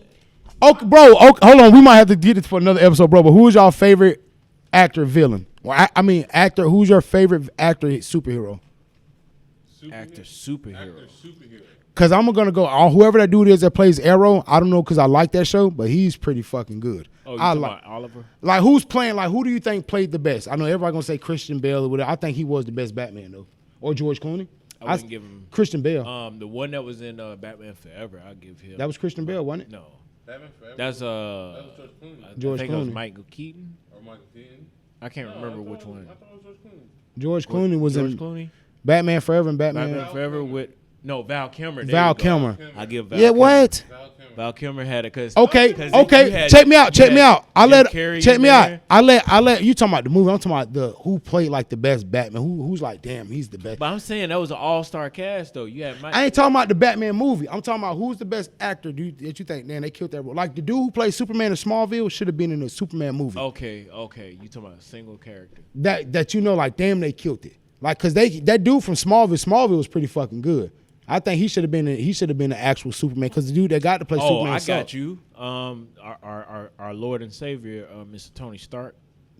Okay, bro. Okay, hold on, we might have to get it for another episode, bro. But who is y'all favorite actor villain? Well, I mean actor. Who's your favorite actor superhero? actor superhero. Actor superhero. Cause I'm gonna go on whoever that dude is that plays Arrow. I don't know, cause I like that show, but he's pretty fucking good. Oh, you I talking like about Oliver? like who's playing. Like who do you think played the best? I know everybody gonna say Christian Bale or whatever. I think he was the best Batman though, or George Clooney. I wouldn't give him. Christian Bale. The one that was in Batman Forever, I'll give him. That was Christian Bale, wasn't it? no. Batman Forever. That's That was George Clooney. George I think it was Clooney. Michael Keaton. Or Michael Keaton. I can't No, remember I thought which it was- one. I thought it was George Clooney. George Clooney was George in Clooney. Batman Forever and Batman. Batman Forever with Val Kilmer. There Val you go. Kilmer. I give Val. Yeah, Kilmer. what? Val Kilmer. Val Kilmer had it because Okay, you okay. had- Check me out. you Check me had out. I Jim let Carrey check in me out. there. I let you talking about the movie. I'm talking about the who played like the best Batman. Who's like, damn, he's the best. But I'm saying that was an all-star cast though. You had Mike. I ain't talking about the Batman movie. I'm talking about who's the best actor that you think, man, they killed that role. Like the dude who played Superman in Smallville should have been in the Superman movie. Okay. You talking about a single character? That you know, like, damn, they killed it. Like, cause that dude from Smallville was pretty fucking good. I think he should have been the actual Superman, because the dude that got to play Oh, Superman. I sucked. got you. Our Lord and Savior, Mr. Tony Stark.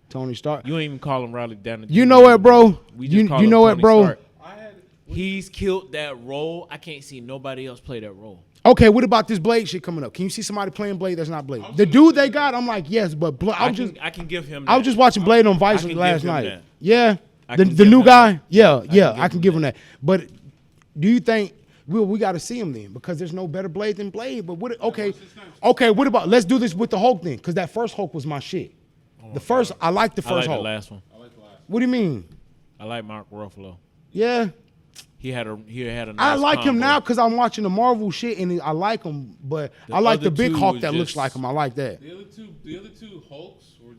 Tony Stark. You ain't even call him Riley Downey. You know what, bro? We just call you him know what, Tony bro? Stark. I had. He's killed that role. I can't see nobody else play that role. Okay, what about this Blade shit coming up? Can you see somebody playing Blade that's not Blade? The dude they got, I'm like, yes, but I can give him. I was that. just watching Blade on I Vice can last give him night. that. Yeah, I the can give new him guy. that. Yeah, can I can give give him him that. But do you think? We got to see him then because there's no better Blade than Blade. But what? Okay, what about? Let's do this with the Hulk then, because that first Hulk was my shit. The first, I like the I first like Hulk. the last one. What do you mean? I like Mark Ruffalo. Yeah. He had a nice I like him combo. now because I'm watching the Marvel shit and I like him, but The I like other the big two Hulk was that looks just- like him. I like that. The other two Hulks were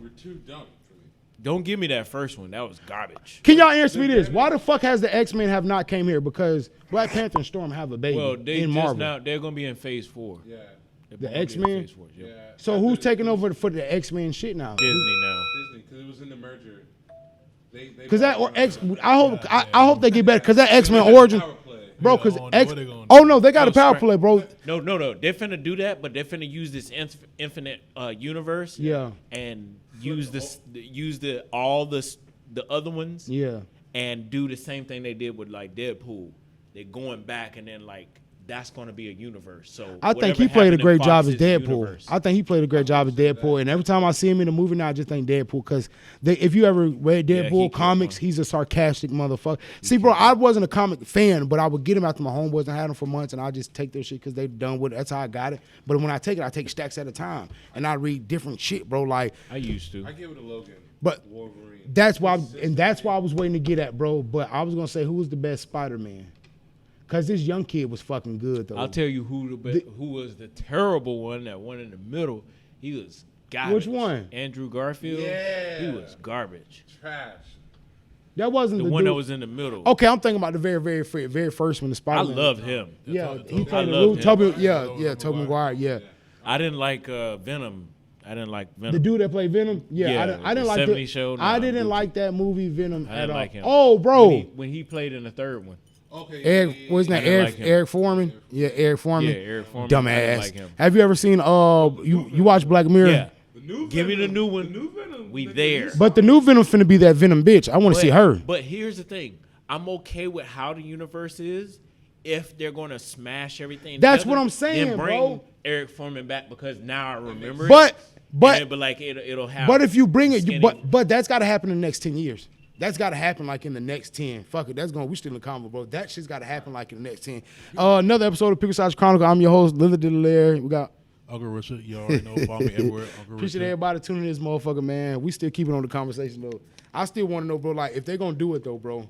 too dumb for me. Don't give me that first one. That was garbage. Can y'all answer me this? Why the fuck has the X-Men have not came here? Because Black Panther and Storm have a baby Well, they in just Marvel. now they're gonna be in Phase 4. Yeah. They're The gonna be in X-Men? Phase 4, yep. Yeah. So who's taking over for the X-Men shit now? Disney now. Disney, because it was in the merger. They Because that bought or X, Warner. I hope they get better. Because that X-Men origin, Power play. bro. Yeah, Because I don't know X. what they gonna Oh no, they got a No, power scrap- play, bro. No. They're finna do that, but they're finna use this infinite universe. Yeah. And use all the other ones. Yeah. And do the same thing they did with like Deadpool. They're going back and then like that's going to be a universe. So I think whatever he played a happened in great job Fox as is the Deadpool. universe. I think he played a great job as Deadpool. And every time I see him in a movie now, I just think Deadpool. Because if you ever read Yeah, he Deadpool killed comics, one. he's a sarcastic motherfucker. See, bro, I wasn't a comic fan, but I would get him after my homeboys and had them for months, and I just take their shit because they done with it. That's how I got it. But when I take stacks at a time, and I read different shit, bro. Like, I used to. I give it to Logan. but Wolverine. that's why I was waiting to get at, bro. But I was gonna say, who was the best Spider-Man? Because this young kid was fucking good, though. I'll tell you who was the terrible one. That one in the middle. He was garbage. Which one? Andrew Garfield. Yeah. He was garbage. Trash. That wasn't The the one dude. that was in the middle. Okay, I'm thinking about the very first one, the I Spider-Man. loved him. Yeah, he I played the love Lou. him. Tobey, Yeah, Tobey Maguire. Yeah, I didn't like Venom. I didn't like Venom. the dude that played Venom. Yeah, Yeah, I didn't the like 70s show, I no, didn't Gucci. like that movie Venom I at didn't all. like him. Oh, bro, when he played in the third one. Okay. Eric, what's his name? I didn't Eric, like him. Eric Foreman. Yeah, Eric Foreman. Yeah, Eric Foreman. I didn't Dumbass. like him. Have you ever seen you watch Black Mirror? Yeah. The new Give me the Venom. new one. The new Venom. We nigga, there. he's- But the new Venom finna be that Venom bitch. I want to see her. But here's the thing. I'm okay with how the universe is if they're going to smash everything. That's together, what I'm saying, then bring bro. Eric Foreman back because now I remember But it. but But like it'll have. But if you bring it, skinny- but that's got to happen in the next 10 years. That's got to happen like in the next 10. Fuck it, we still in the combo, bro. That shit's got to happen like in the next 10. Another episode of Pickled Chronicles. I'm your host, Lillard Delaire. We got Uncle Richard, you already know. Follow me everywhere. Uncle appreciate Richard. everybody tuning in this motherfucker, man. We still keeping on the conversation though. I still want to know, bro. Like if they're gonna do it though, bro,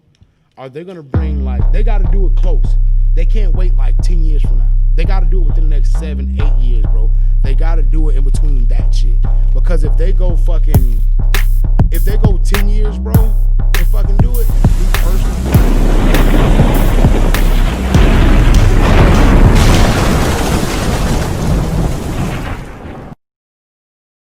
are they gonna bring like they got to do it close? They can't wait like 10 years from now. They got to do it within the next 7, 8 years, bro. They got to do it in between that shit because if they go 10 years, bro, and fucking do it, these first